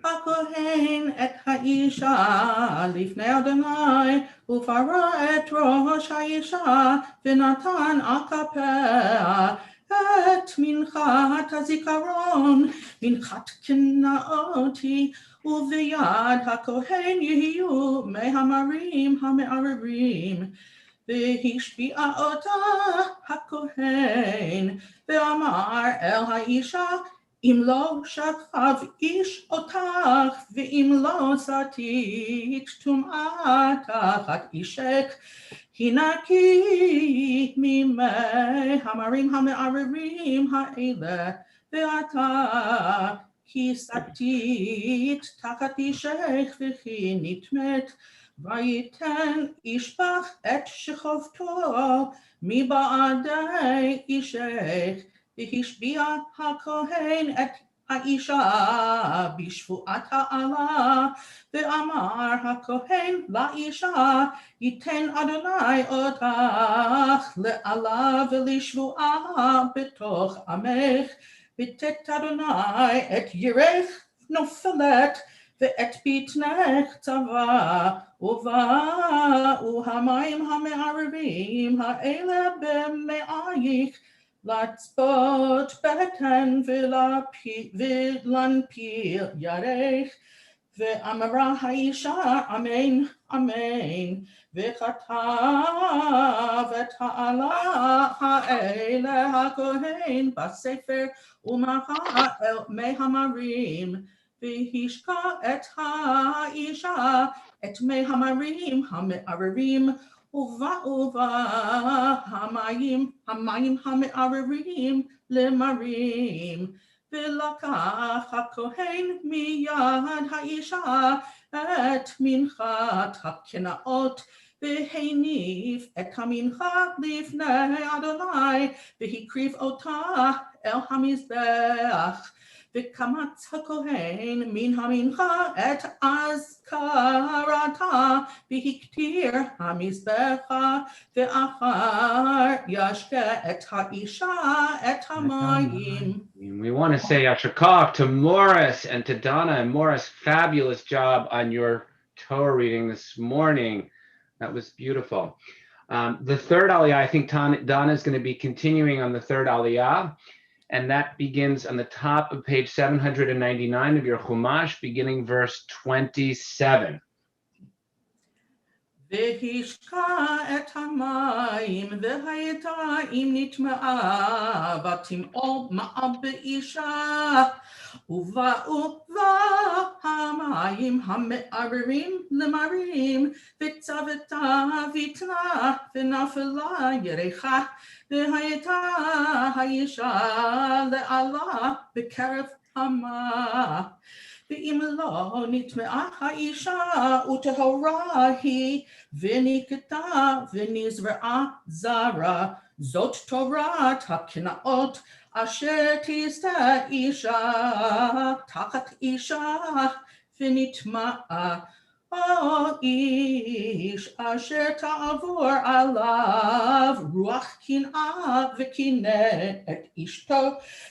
הכהן את האישה לפני אדוני ופרע את ראש האישה ונתן על כפיה את מנחת הזיכרון מנחת קנאותי וביד הכהן יהיו מהמרים המערערים והשביע אותה הכהן ואמר אל האישה אם לא שכב איש אותך ואם לא סטית טומאה תחת אישך הנקי ממי המרים המערערים האלה ואתה כי סטית תחת אישך וכי נטמאת ויתן ישפך את שכבתו מבעדי אישך והשביע הכהן את האישה בשבועת העלה ואמר הכהן לאישה ייתן אדוני אותך לעלה ולשבועה בתוך עמך ותת אדוני את ירך נופלת ואת בטנך צבא ובאו המים המערבים האלה במאייך לצפות בטן ולנפיל ירך ואמרה האישה אמן אמן וכתב את העלה האלה הכהן בספר ומחה אל מי המרים והשקע את האישה את מי המרים המערערים ובאו המים המערערים למרים ולקח הכהן מיד האישה את מנחת הקנאות והניף את המנחה לפני אדוני והקריב אותה אל המזבח וקמץ הכהן מן המנחה את אזכרתה והקטיר המזבח ואחר ישקה את האישה את המים. We want to say Yasher Koach to Morris and to Donna. And Morris, fabulous job on your Torah reading this morning. That was beautiful. The third Aliyah, I think Donna is going to be continuing on the third Aliyah. And that begins on the top of page 799 of your Chumash, beginning verse 27. והשקע את המים והייתה אם נטמעה ותמעור מעה באישה ובאו והמים המערערים למרים וצוותה ויתנה ונפלה ירחה והייתה האישה לעלה בקרב המה ואם לא נטמעה האישה וטהורה היא ונקטה ונזרעה זרה זאת תורת הקנאות אשר תסתה אישה תחת אישה ונטמעה או איש אשר תעבור עליו רוח קנאה וקינא את אשתו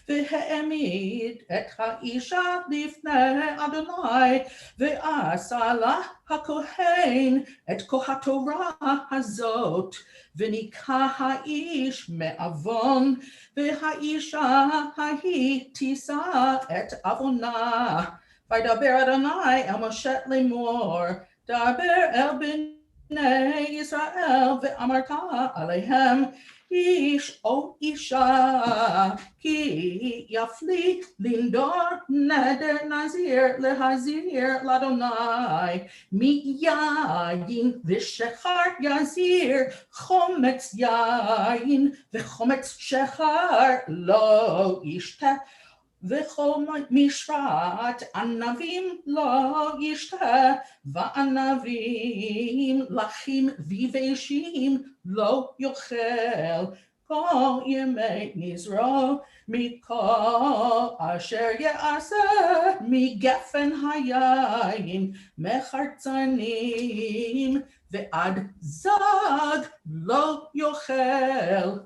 והעמיד את האישה לפני אדוני ועשה לה הכהן את כה התורה הזאת וניקה האיש מעוון והאישה ההיא תישא את עוונה. וידבר אדוני אל משה לאמור, דבר אל בני ישראל ואמרת עליהם, איש או אישה, כי יפלי לנדור נדר נזיר להזיר לאדוני, מיין ושחר יזיר חומץ יין וחומץ שחר לא ישתה. וכל משרת ענבים לא ישתה, וענבים לחים ויבשים לא יאכל, כל ימי נזרו מכל אשר יעשה מגפן היין, מחרצנים ועד זג לא יאכל.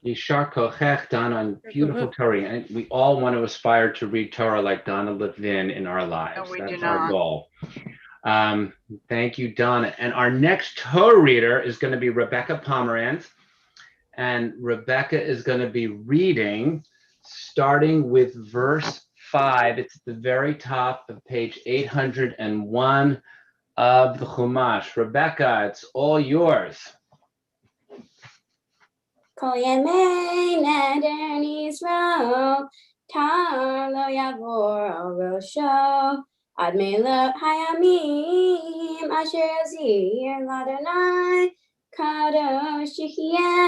Yishar Kochech, Donna, on beautiful Torah. And we all want to aspire to read Torah like Donna Levin in our lives. No, that's our goal. Thank you, Donna. And our next Torah reader is going to be Rebecca Pomerantz. And Rebecca is going to be reading, starting with verse 5. It's at the very top of page 801 of the Chumash. Rebecca, it's all yours. כל ימי נדר נזרו, tar לא יעבור על ראשו, עד מלאת הימים אשר יזיר לאדוני, קדוש יחיה,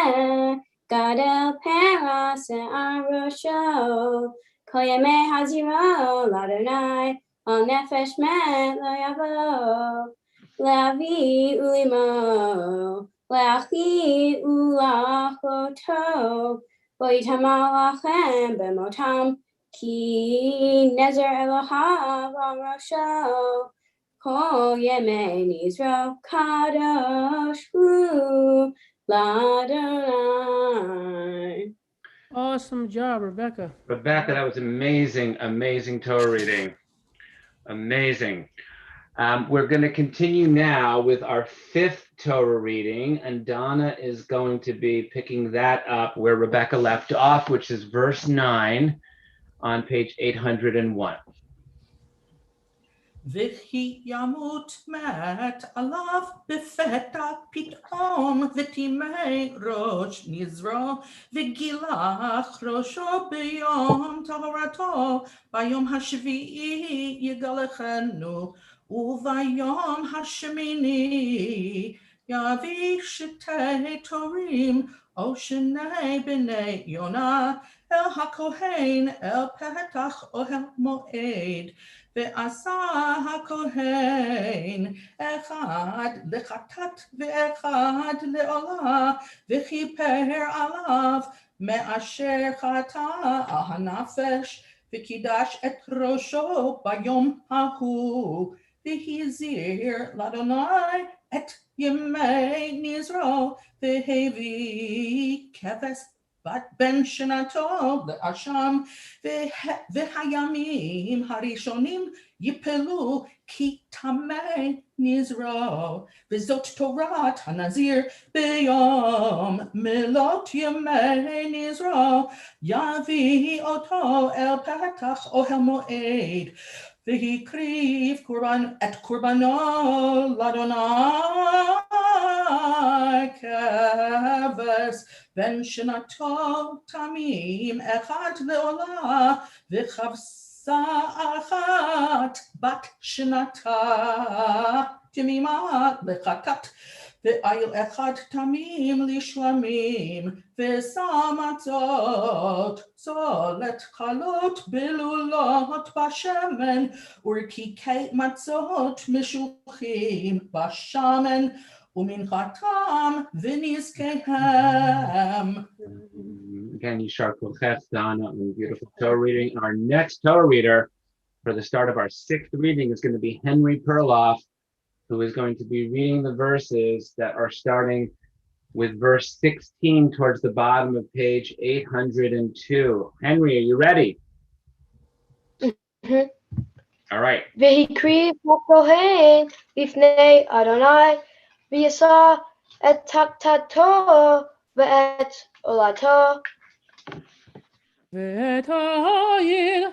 גדל פרע שיער ראשו, כל ימי הזירו לאדוני, על נפש מת לא יבוא, לאבי ולאמו. לאחי ולאחותו, ויטמא לכם במותם, כי נזר אלוהיו על ראשו, כל ימי נזרו קדוש הוא לאדוני. Awesome job, Rebecca. Rebecca, that was amazing, amazing Torah reading. Amazing. We're going to continue now with our fifth Torah reading, and Donna is going to be picking that up where Rebecca left off, which is verse 9 on page 801. וכי ימות מת עליו בפתע פתאום וטימא ראש נזרו וגילח ראשו ביום טהרתו ביום השביעי יגלחנו וביום השמיני יביא שתי תורים או שני בני יונה אל הכהן אל פתח אוהל מועד ועשה הכהן אחד לחטאת ואחד לעולה וכיפר עליו מאשר חטא הנפש וקידש את ראשו ביום ההוא, והזהיר לאדוני את ימי נזרו, והביא כבש בת בן שנתו לאשם, והימים הראשונים יפלו כי טמא נזרו, וזאת תורת הנזיר ביום מלות ימי נזרו, יביא אותו אל פתח אוהל מועד, והקריב את קורבנו לאדוני כבש בן שנתו תמים אחד לעולה, וכבשה אחת בת שנתה תמימה לחטאת, ועיל אחד תמים לשלמים, ושם מצות צולת חלות בלולות בשמן, ורקיקי מצות משוחים בשמן, ומנחתם ונזקיהם. Again, Yishar Kochech, Donna, and beautiful Torah reading. Our next Torah reader for the start of our sixth reading is going to be Henry Perloff, who is going to be reading the verses that are starting with verse 16 towards the bottom of page 802. Henry, are you ready? Mhm. All right. והקריב הכהן לפני אדוני, וישא את חטאתו ואת עולתו. ואת העיל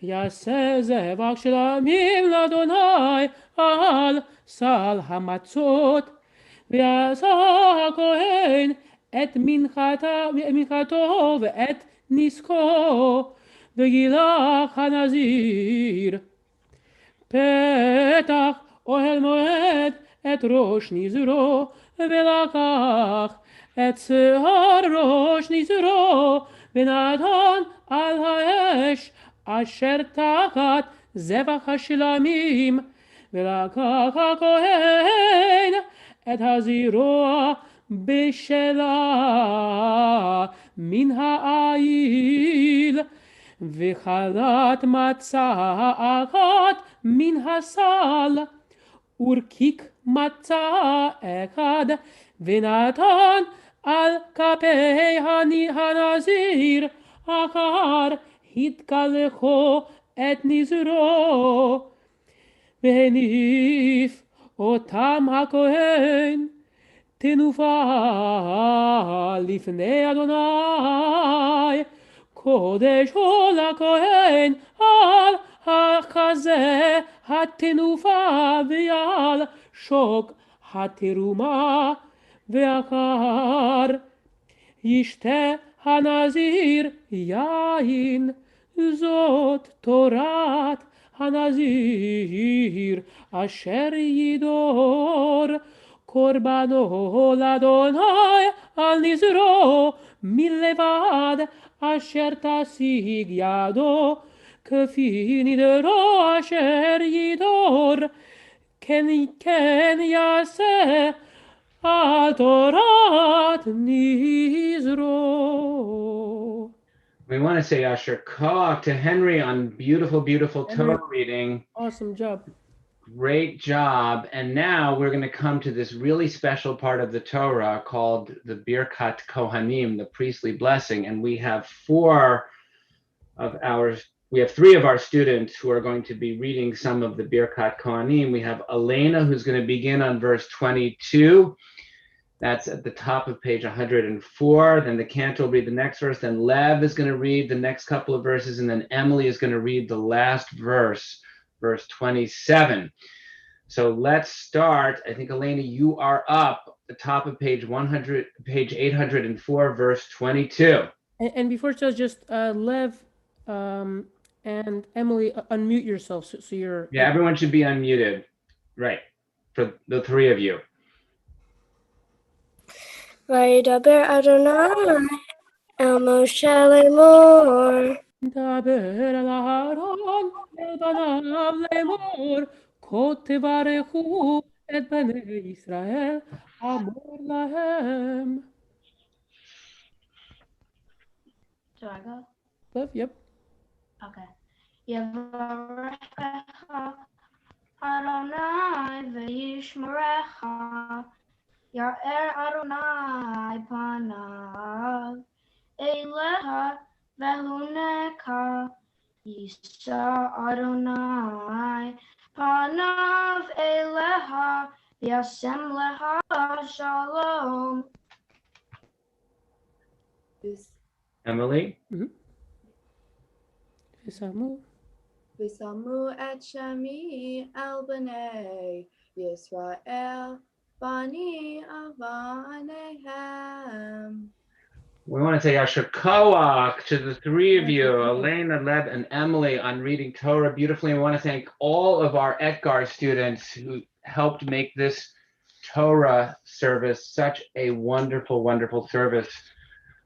יעשה זבח שלמים לאדוני על סל המצות, ויעשה הכהן את מנחתו ואת נזקו, וגילח הנזיר פתח אוהל מועד את ראש נזרו, ולקח את שיער ראש נזרו, ונתן על האש אשר תחת זבח השלמים, ולקח הכהן את הזרוע בשלה מן העיל, וחלת מצה אחת מן הסל, ורקיק מצה אחד, ונתן על כפי הנזיר, אחר התקלחו את נזרו, והניף אותם הכהן תנופה לפני אדוני, קודש הוא לכהן על החזה התנופה, ועל שוק התרומה, ואחר ישתה הנזיר יין. זאת תורת הנזיר אשר ידור קורבנו לאדוני על נזרו מלבד אשר תשיג ידו, כפי נדרו אשר ידור, כן יעשה על תורת נזרו. We want to say Asher Koach to Henry on beautiful, beautiful Torah reading. Awesome job. Great job. And now we're going to come to this really special part of the Torah called the Birkat Kohanim, the priestly blessing. And we have three of our students who are going to be reading some of the Birkat Kohanim. We have Elena, who's going to begin on verse 22. That's at the top of page 104. Then the Cantor will read the next verse. Then Lev is going to read the next couple of verses. And then Emily is going to read the last verse, verse 27. So let's start. I think, Elena, you are up at the top of page 804, verse 22. And before so just Lev and Emily, unmute yourself so you're... Yeah, everyone should be unmuted. Right, for the three of you. וידבר אדוני אל משה לאמור. דבר אל אהרון אל בניו לאמור, כה תברכו את בני ישראל, אמור להם. Do I go? Lev, yep. Okay. Yevarechecha Adonai v'yishmerecha. Ya'er Adonai panav elecha v'huneka. Yisa Adonai panav elecha v'yasem lecha shalom. Emily? V'samu et shemi el b'nei Yisrael bani avanehem. We want to say Asher Koach to the three of you, Elena, Lev, and Emily, on reading Torah beautifully. We want to thank all of our Agar students who helped make this Torah service such a wonderful, wonderful service.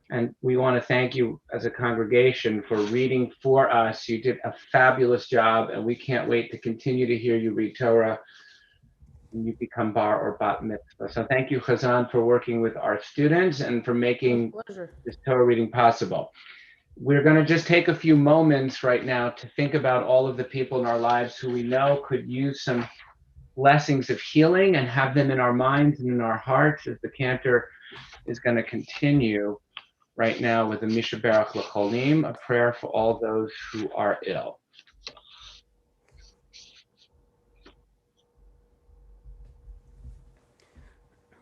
And we want to thank you as a congregation for reading for us. You did a fabulous job, and we can't wait to continue to hear you read Torah when you become bar or bat mitzvah. So thank you, Chazan, for working with our students and for making this Torah reading possible. We're going to just take a few moments right now to think about all of the people in our lives who we know could use some blessings of healing, and have them in our minds and in our hearts, as the Cantor is going to continue right now with the Misha Berach L'Cholim, a prayer for all those who are ill.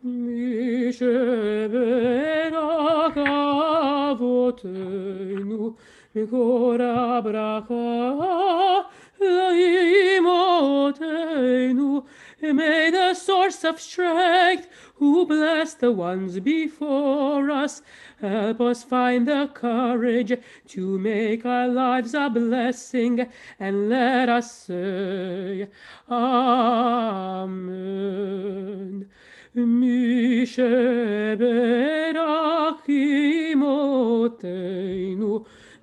Misha Berach Avoteinu Mikor HaBracha L'Imotenu. May the source of strength, who bless the ones before us, help us find the courage to make our lives a blessing, and let us say Amen. Misha Berach Imotenu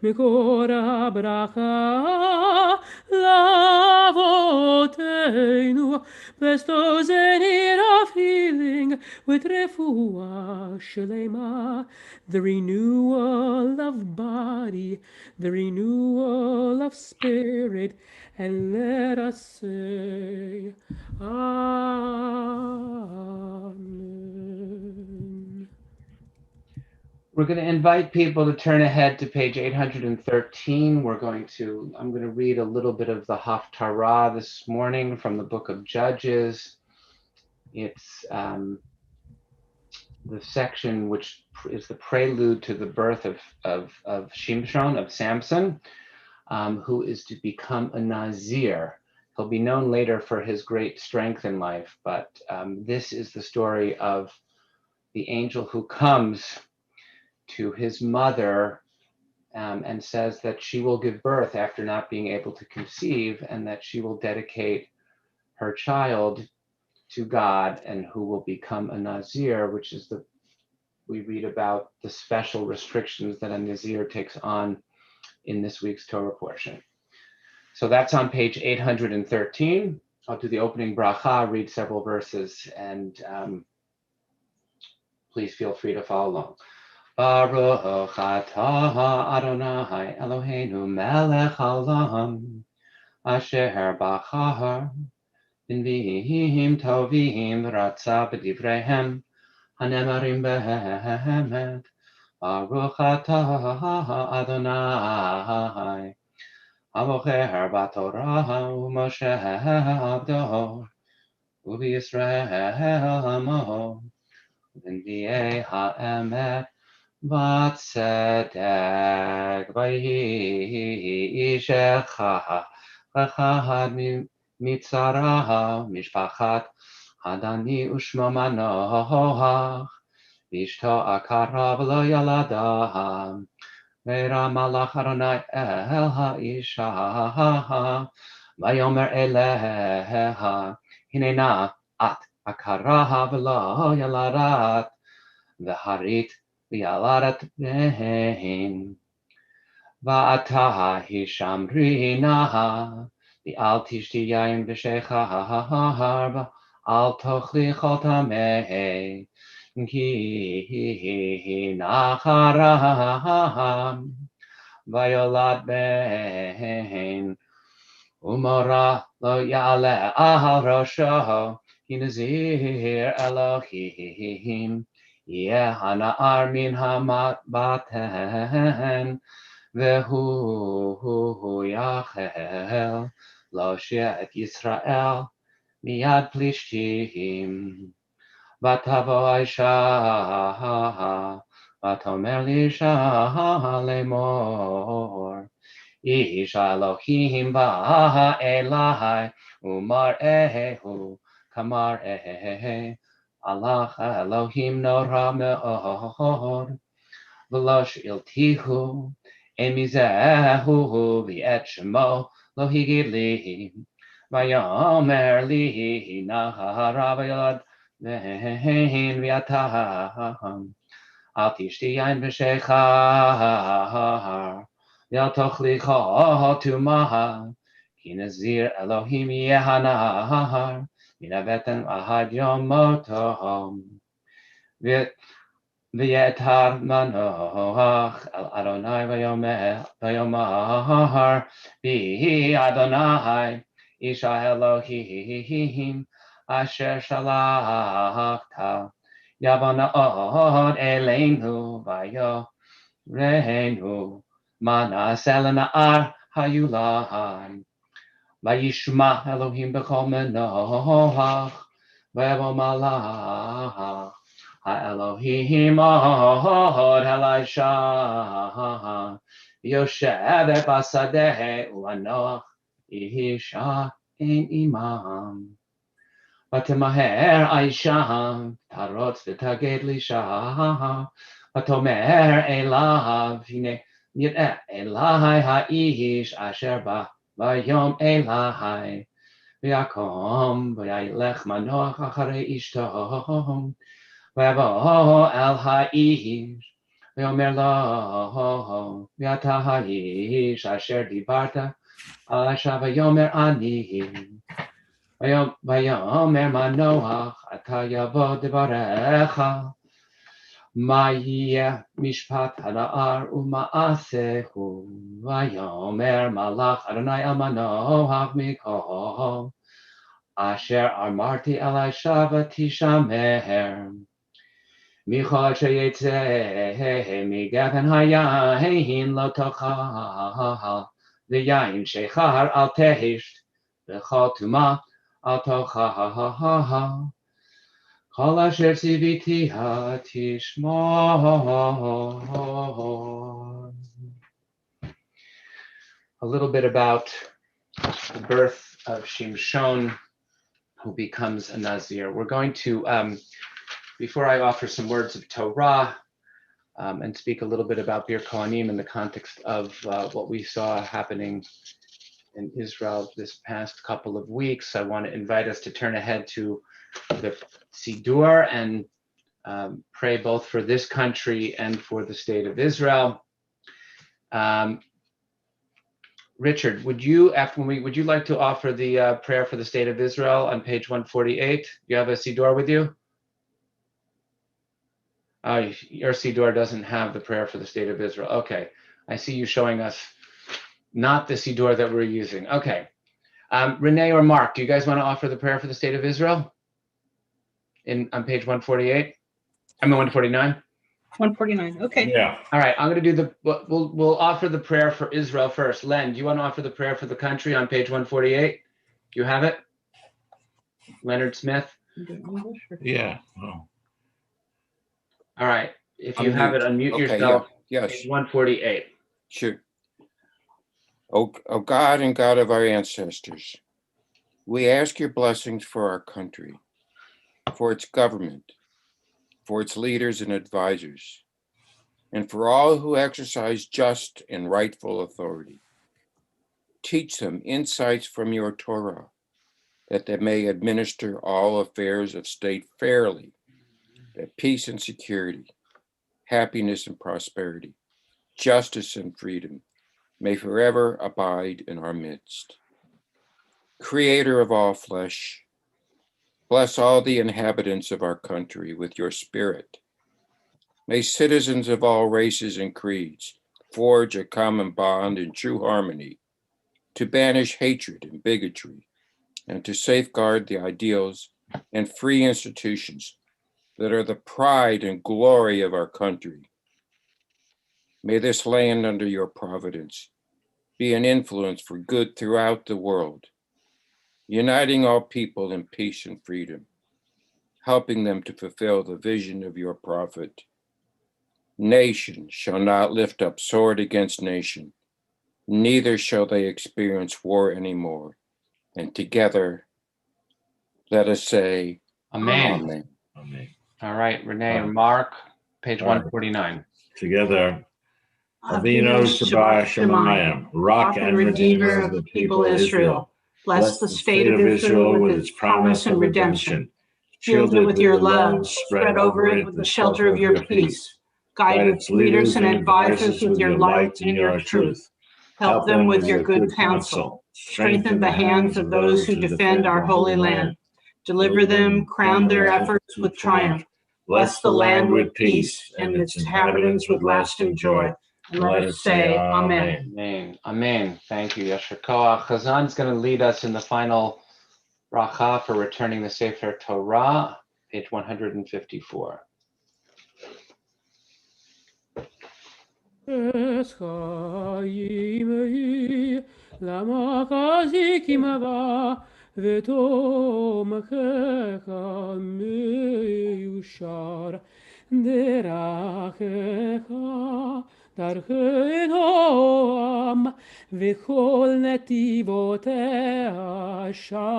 Mikor HaBracha L'Avoteinu. Bless those in need of healing with refuah shlema, the renewal of body, the renewal of spirit, and let us say Amen. We're going to invite people to turn ahead to page 813. I'm going to read a little bit of the haftarah this morning from the book of Judges. It's the section which is the prelude to the birth of Shimshon, of Samson, who is to become a Nazir. He'll be known later for his great strength in life, but this is the story of the angel who comes to his mother and says that she will give birth after not being able to conceive, and that she will dedicate her child to God, and who will become a Nazir, which is we read about the special restrictions that a Nazir takes on in this week's Torah portion. So that's on page 813. I'll do the opening bracha, read several verses, and please feel free to follow along. Baruch atah Adonai Eloheinu melech haolam, asher bachar b'nviim tovim v'ratza b'divreihem hanemarim be'emet. Baruch atah Adonai abocher b'torah u'Moshe abdo u'Yisrael amo v'nviei ha'emet Vatzedek vayishecha chachad mitzaraha mishpachat hadani ushmo manoach vishto akara v'lo yalada ve'ra malach Adonai el ha'isha vayomer eleha hinena at akara v'lo yaladat v'harit v'yaladat behin va'ata hishamrina v'al tishti yayin v'shechar al tochli chotameh ki nachara v'yolad behin Umara lo ya'ale al rosho, ki nazir Elohim, yeh hana'ar min ha'matbaten, vehu yachel, lo she'et Yisrael, miyad plishtim. Vatavo Aisha, vatomer lisha lemor, Isha Elohim va Elai, Umar ehu, Kamar Allah Elohim nora me'or, Velosh iltihu, Emizehu, Viet Shemo, Lo higid li, Vayomer li, Naharavayod, Vehin viataham, Al tishti yain v'shechar, Yal tochli chotumaha, Ki nazir Elohim yehanahar, Minavetem ahad yom motohom, V'yetar manoach al Adonai v'yomar V'hi Adonai Isha Elohim Asher shalachta Yavanaot Eleinu V'yoreinu Manaseh l'na'ar hayulan V'yishma Elohim b'chol menoach V'yavo malach Elohim od Elisha Yoshevet basadeh u'anoch Isha ein imam Vatemaher Aisha Tarot v'taged lisha Vatomer elav Hine yir'eh Elahai ha'ish Asher ba vayom Elahai V'yakom v'yilech manoach acharei ishto V'yavo al ha'ish, v'yomer lo, v'yata ha'ish, asher dibarta, al asha v'yomer ani, v'yomer manoach, ata yavo devarecha, ma yeh mishpat hana'ar u'ma'asehu, v'yomer malach Adonai al manoach mikol, asher amarti Elisha v'tishamer, Michal sheyetze migaven hayayin lo tochal v'yayin shechar al tehisht v'chol tuma al tochal kol asher tziviti tishmor. A little bit about the birth of Shimshon, who becomes a Nazir. We're going to before I offer some words of Torah and speak a little bit about Bir Kohanim in the context of what we saw happening in Israel this past couple of weeks, I want to invite us to turn ahead to the Siddur and pray both for this country and for the state of Israel. Richard, would you like to offer the prayer for the state of Israel on page 148? You have a Siddur with you? Your Siddur doesn't have the prayer for the state of Israel. Okay, I see you showing us not the Siddur that we're using. Okay, Renee or Mark, do you guys want to offer the prayer for the state of Israel on page 148? I mean 149. 149. Okay. Yeah. All right, I'm going to do we'll offer the prayer for Israel first. Len, do you want to offer the prayer for the country on page 148? Do you have it? Leonard Smith? Yeah. Oh. All right, if you have it, unmute yourself. Yes. Page 148. Sure. O God and God of our ancestors, we ask your blessings for our country, for its government, for its leaders and advisors, and for all who exercise just and rightful authority. Teach them insights from your Torah, that they may administer all affairs of state fairly, that peace and security, happiness and prosperity, justice and freedom may forever abide in our midst. Creator of all flesh, bless all the inhabitants of our country with your spirit. May citizens of all races and creeds forge a common bond in true harmony to banish hatred and bigotry, and to safeguard the ideals and free institutions that are the pride and glory of our country. May this land under your providence be an influence for good throughout the world, uniting all people in peace and freedom, helping them to fulfill the vision of your prophet. Nation shall not lift up sword against nation, neither shall they experience war anymore. And together, let us say, Amen. Amen. Amen. All right, Renee and Mark, page 149. Together. Avinu Shabbat Shemayim, rock and redeemer of the people Israel. Bless the state of Israel with its promise and redemption. Shield it with your love, spread over it with the shelter of your peace. Guide its leaders and advisors with your light and your truth. Help them with your good counsel. Strengthen the hands of those who defend our holy land. Deliver them, crown their efforts with triumph. Bless the land with peace and its inhabitants with lasting joy. And let us say Amen. Amen. Amen. Thank you, Yasher Koach. Chazan's going to lead us in the final bracha for returning the Sefer Torah, page 154. דרכי נועם וכל נתיבותיה שלום.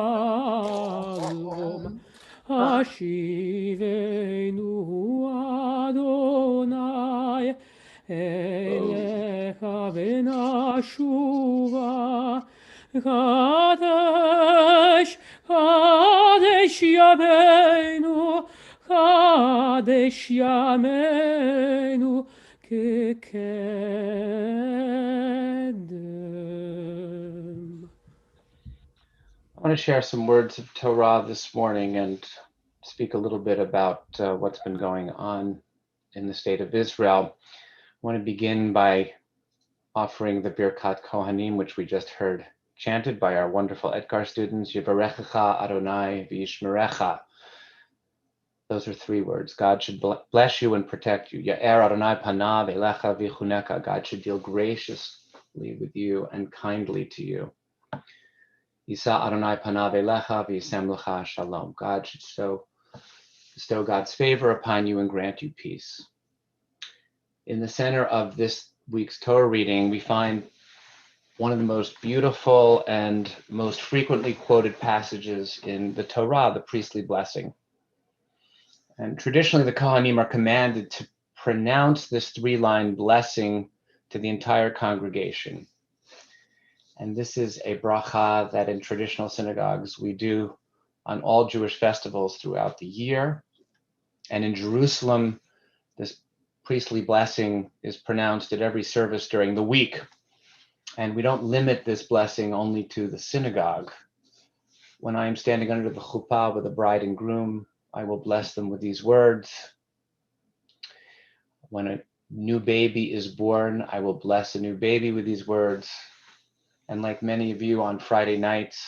השיבנו אדוני אליך ונשובה. קדש קדש ימינו קדש ימינו כקדם. I want to share some words of Torah this morning and speak a little bit about what's been going on in the state of Israel. I want to begin by offering the Birkat Kohanim, which we just heard chanted by our wonderful Agar students. Yivarechecha Adonai v'yishmerecha. Those are three words. God should bless you and protect you. Ya'er Adonai panav elecha v'chuneka. God should deal graciously with you and kindly to you. Yisa Adonai panav elecha v'yisem lecha shalom. God should bestow God's favor upon you and grant you peace. In the center of this week's Torah reading, we find one of the most beautiful and most frequently quoted passages in the Torah, the priestly blessing. And traditionally, the Kohanim are commanded to pronounce this three-line blessing to the entire congregation. And this is a bracha that in traditional synagogues we do on all Jewish festivals throughout the year. And in Jerusalem, this priestly blessing is pronounced at every service during the week. And we don't limit this blessing only to the synagogue. When I am standing under the chuppah with the bride and groom, I will bless them with these words. When a new baby is born, I will bless a new baby with these words. And like many of you on Friday nights,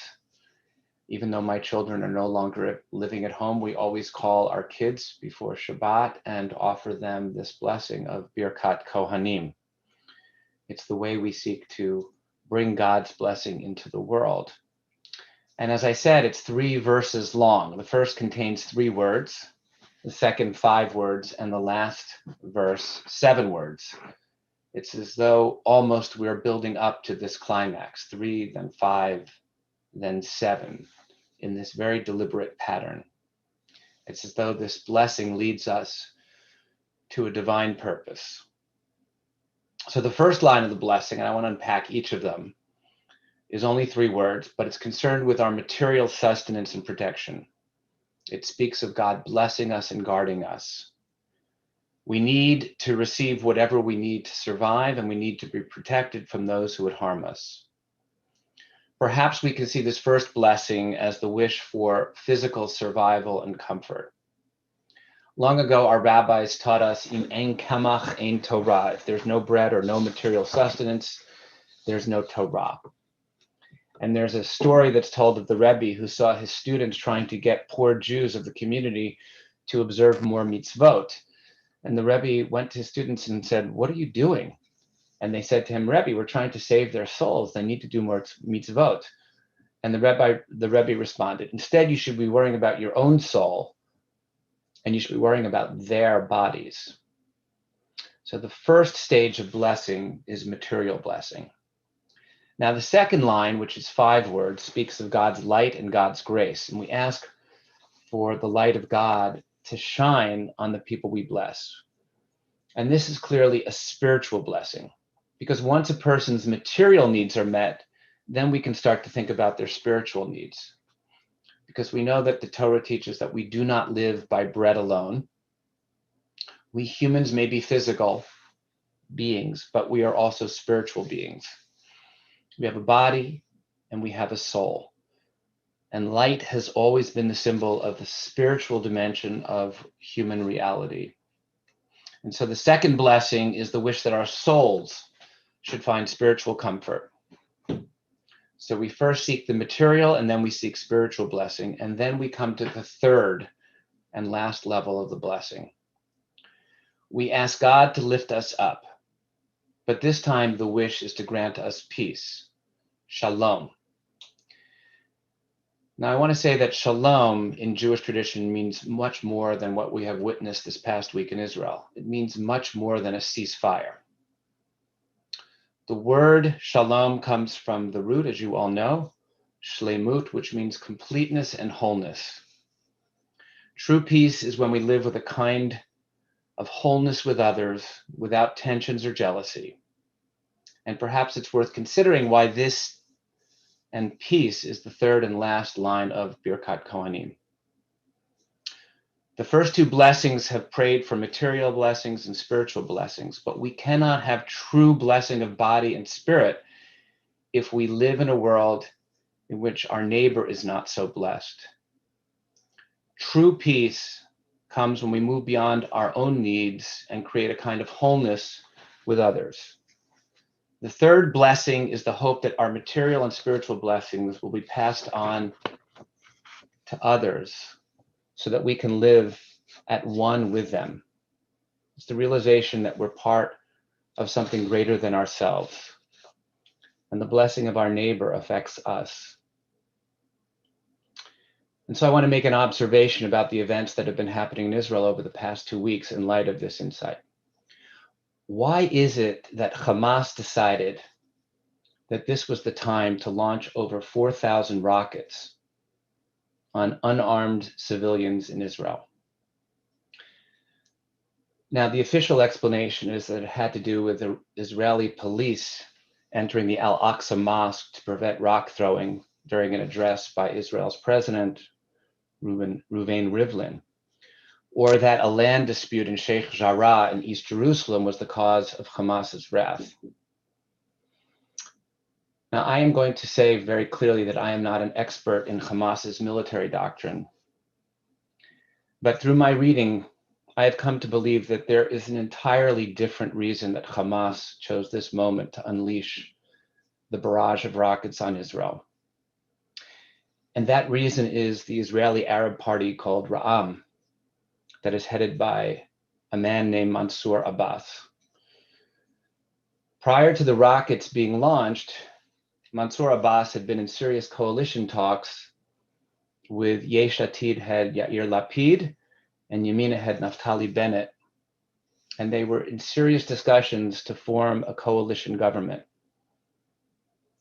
even though my children are no longer living at home, we always call our kids before Shabbat and offer them this blessing of Birkat Kohanim. It's the way we seek to bring God's blessing into the world. And as I said, it's 3 verses long. The first contains 3 words, the second 5 words, and the last verse 7 words. It's as though almost we're building up to this climax, 3, then 5, then 7, in this very deliberate pattern. It's as though this blessing leads us to a divine purpose. So the first line of the blessing, and I want to unpack each of them, is only 3 words, but it's concerned with our material sustenance and protection. It speaks of God blessing us and guarding us. We need to receive whatever we need to survive, and we need to be protected from those who would harm us. Perhaps we can see this first blessing as the wish for physical survival and comfort. Long ago, our rabbis taught us, in ein kamach, ein Torah. If there's no bread or no material sustenance, there's no Torah. And there's a story that's told of the Rebbe who saw his students trying to get poor Jews of the community to observe more mitzvot. And the Rebbe went to his students and said, "What are you doing?" And they said to him, "Rebbe, we're trying to save their souls. They need to do more mitzvot." And the Rebbe responded, "Instead, you should be worrying about your own soul, and you should be worrying about their bodies." So the first stage of blessing is material blessing. Now, the second line, which is 5 words, speaks of God's light and God's grace. And we ask for the light of God to shine on the people we bless. And this is clearly a spiritual blessing, because once a person's material needs are met, then we can start to think about their spiritual needs. Because we know that the Torah teaches that we do not live by bread alone. We humans may be physical beings, but we are also spiritual beings. We have a body and we have a soul. And light has always been the symbol of the spiritual dimension of human reality. And so the second blessing is the wish that our souls should find spiritual comfort. So we first seek the material, and then we seek spiritual blessing, and then we come to the third and last level of the blessing. We ask God to lift us up, but this time the wish is to grant us peace, shalom. Now, I want to say that shalom in Jewish tradition means much more than what we have witnessed this past week in Israel. It means much more than a ceasefire. The word shalom comes from the root, as you all know, shlemut, which means completeness and wholeness. True peace is when we live with a kind of wholeness with others, without tensions or jealousy. And perhaps it's worth considering why this and peace is the third and last line of Birkat Kohanim. The first 2 blessings have prayed for material blessings and spiritual blessings, but we cannot have true blessing of body and spirit if we live in a world in which our neighbor is not so blessed. True peace comes when we move beyond our own needs and create a kind of wholeness with others. The third blessing is the hope that our material and spiritual blessings will be passed on to others so that we can live at one with them. It's the realization that we're part of something greater than ourselves, and the blessing of our neighbor affects us. And so I want to make an observation about the events that have been happening in Israel over the past 2 weeks in light of this insight. Why is it that Hamas decided that this was the time to launch over 4,000 rockets on unarmed civilians in Israel? Now, the official explanation is that it had to do with the Israeli police entering the Al-Aqsa Mosque to prevent rock throwing during an address by Israel's president, Reuven Rivlin, or that a land dispute in Sheikh Jarrah in East Jerusalem was the cause of Hamas's wrath. Now, I am going to say very clearly that I am not an expert in Hamas's military doctrine, but through my reading, I have come to believe that there is an entirely different reason that Hamas chose this moment to unleash the barrage of rockets on Israel. And that reason is the Israeli Arab party called Ra'am, that is headed by a man named Mansour Abbas. Prior to the rockets being launched, Mansour Abbas had been in serious coalition talks with Yesh Atid head Yair Lapid and Yamina head Naftali Bennett, and they were in serious discussions to form a coalition government.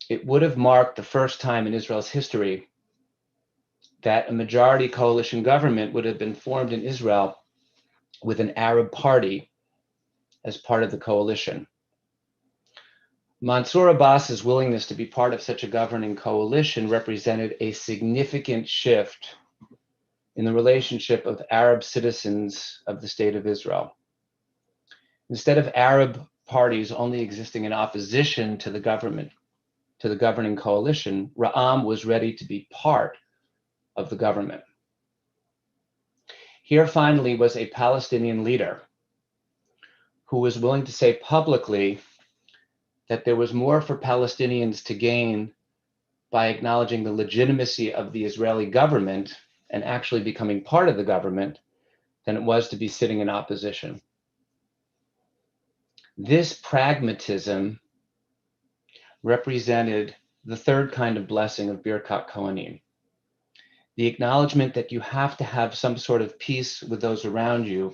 It would have marked the first time in Israel's history that a majority coalition government would have been formed in Israel with an Arab party as part of the coalition. Mansour Abbas's willingness to be part of such a governing coalition represented a significant shift in the relationship of Arab citizens of the state of Israel. Instead of Arab parties only existing in opposition to the government, to the governing coalition, Ra'am was ready to be part of the government. Here finally was a Palestinian leader who was willing to say publicly that there was more for Palestinians to gain by acknowledging the legitimacy of the Israeli government and actually becoming part of the government than it was to be sitting in opposition. This pragmatism represented the third kind of blessing of Birkat Kohanim, the acknowledgement that you have to have some sort of peace with those around you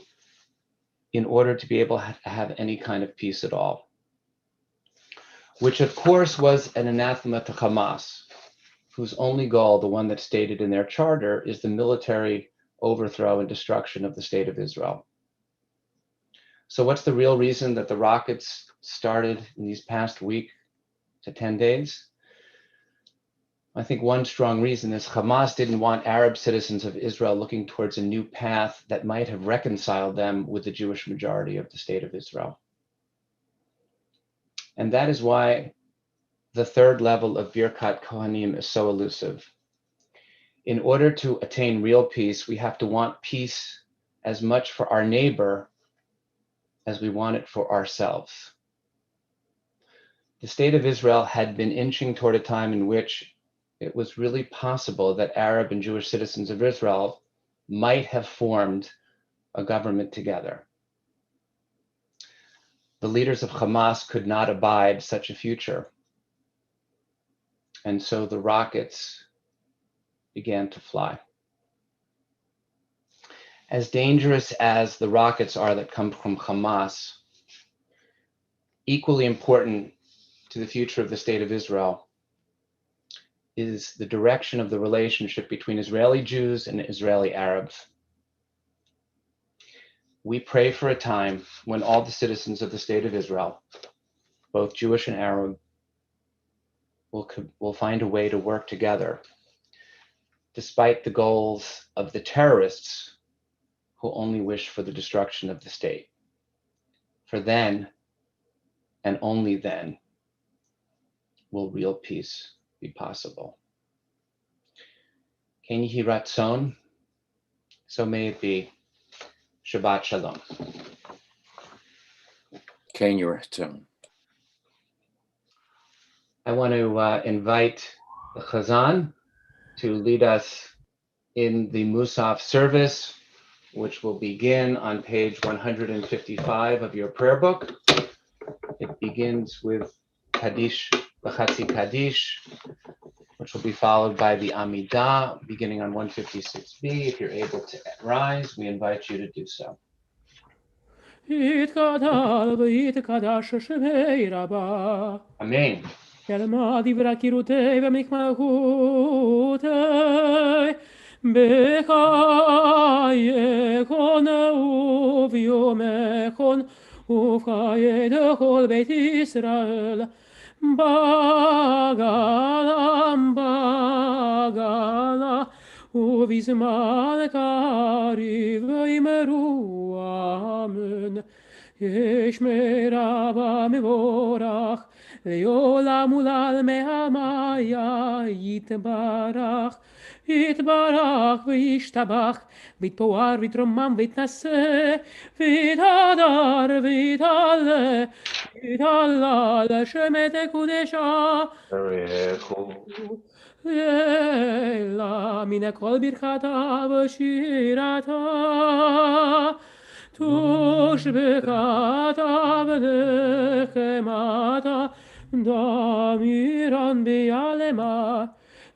in order to be able to have any kind of peace at all, which of course was an anathema to Hamas, whose only goal, the one that's stated in their charter, is the military overthrow and destruction of the state of Israel. So what's the real reason that the rockets started in these past week to 10 days? I think one strong reason is Hamas didn't want Arab citizens of Israel looking towards a new path that might have reconciled them with the Jewish majority of the state of Israel. And that is why the third level of Birkat Kohanim is so elusive. In order to attain real peace, we have to want peace as much for our neighbor as we want it for ourselves. The state of Israel had been inching toward a time in which it was really possible that Arab and Jewish citizens of Israel might have formed a government together. The leaders of Hamas could not abide such a future. And so the rockets began to fly. As dangerous as the rockets are that come from Hamas, equally important to the future of the state of Israel is the direction of the relationship between Israeli Jews and Israeli Arabs. We pray for a time when all the citizens of the state of Israel, both Jewish and Arab, will find a way to work together, despite the goals of the terrorists who only wish for the destruction of the state. For then, and only then, will real peace be possible. Ken Yehi Ratzon, so may it be. Shabbat Shalom. Ken Yehi Ratzon. I want to invite the Chazan to lead us in the Musaf service, which will begin on page 155 of your prayer book. It begins with Kaddish, B'chatzi Kaddish, which will be followed by the amidah, beginning on 156b. If you're able to rise, we invite you to do so. Amen. Kelmadi v'rakirutei v'mikmalchutei b'chayekon u'v'yomechon u'v'chayei d'chol Beit Yisrael bagala u'v'zman kariv v'yimeru amen. Yesh merava mevorach לעולם ולעלמי המאיה יתברך, יתברך וישתבח, ויתפואר ויתרומם ויתנשא, ויתהדר ויתעלה, ויתעלה לשמת קודשה. אלא מן הכל ברכתה ושירתה. תושבקתה ונחמתה דמירן ביעלמה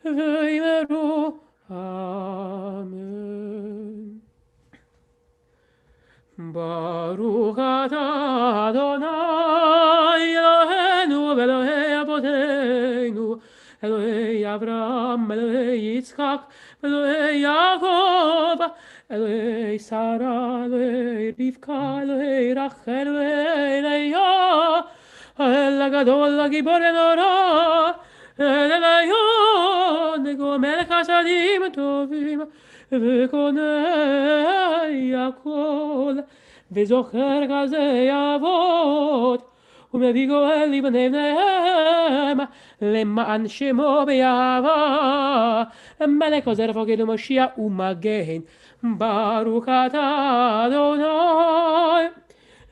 ויאמרו אמן. ברוך אתה אדוני אלוהינו ואלוהי אבותינו אלוהי אברהם אלוהי יצחק אלוהי יעקב אלוהי שרה אלוהי רבקה אלוהי רחל אלוהי לאה האל הגדול הגיבור הנורא אל עליון גומל חסדים טובים וקונה הכל וזוכר כזה אבות ומביא גואל לבני בניהם למען שמו באהבה מלך עוזר פוקד ומושיע ומגן ברוך אתה אדוני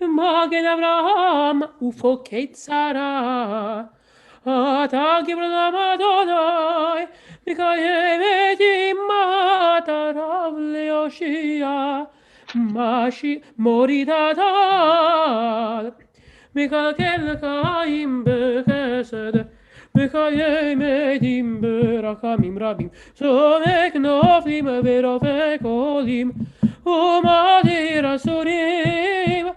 מגן אברהם ופוקד שרה אתה גיבור לעולם אדוני, מקיים את אימת הרב ליושיע, מוריד הטל, מקלקל חיים בחסד, מקיים עדים ברחמים רבים, סומק נופלים ורופק עולים, ומדיר אסורים,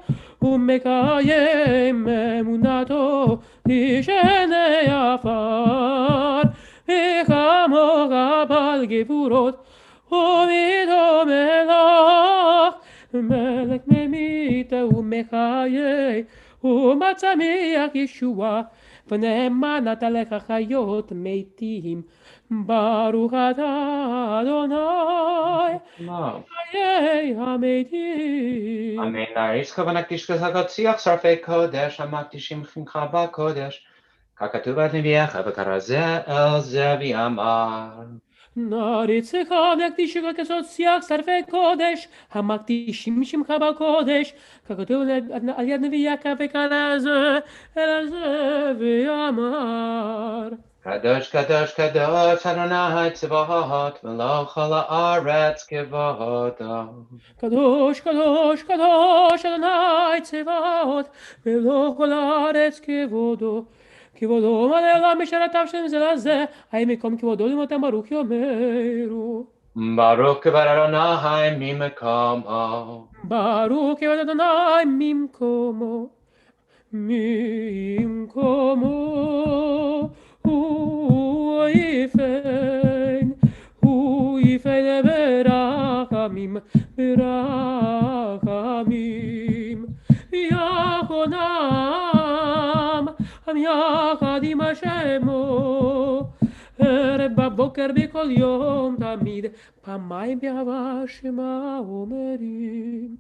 ומקיים אמונתו לשני עפר, וכמוך בעל גבורות, ומיתו מלך, מלך ממית ומחיה, ומצמיח ישועה, ונאמנת לך חיות מתים. ברוך אתה אדוני, חיי המתים. אמן. נעריך ונקדיש כזכות שיח שרפי קודש, המקדישים שמך בקודש, ככתוב על נביאך וכרזה אל זה ויאמר. נעריצך ונקדיש כזאת שיח שרפי קודש, המקדישים שמך בקודש, ככתוב על יד נביאך וכרזה אל זה ויאמר. קדוש קדוש קדוש אדוני צבאות מלוא כל הארץ כבודו. קדוש קדוש קדוש אדוני צבאות מלוא כל הארץ כבודו. כבודו מלא עולם משרתיו של זה לזה, האם מקום כבודו למותם ברוך יאמרו. ברוך כבוד אדוני ממקומו. ברוך כבוד אדוני ממקומו. ממקומו הוא יפן, הוא יפן ברחמים, ברחמים. יחונם עם יחד עם השמו, ערב בבוקר בכל יום תמיד, פעמיים באהבה שמה אומרים.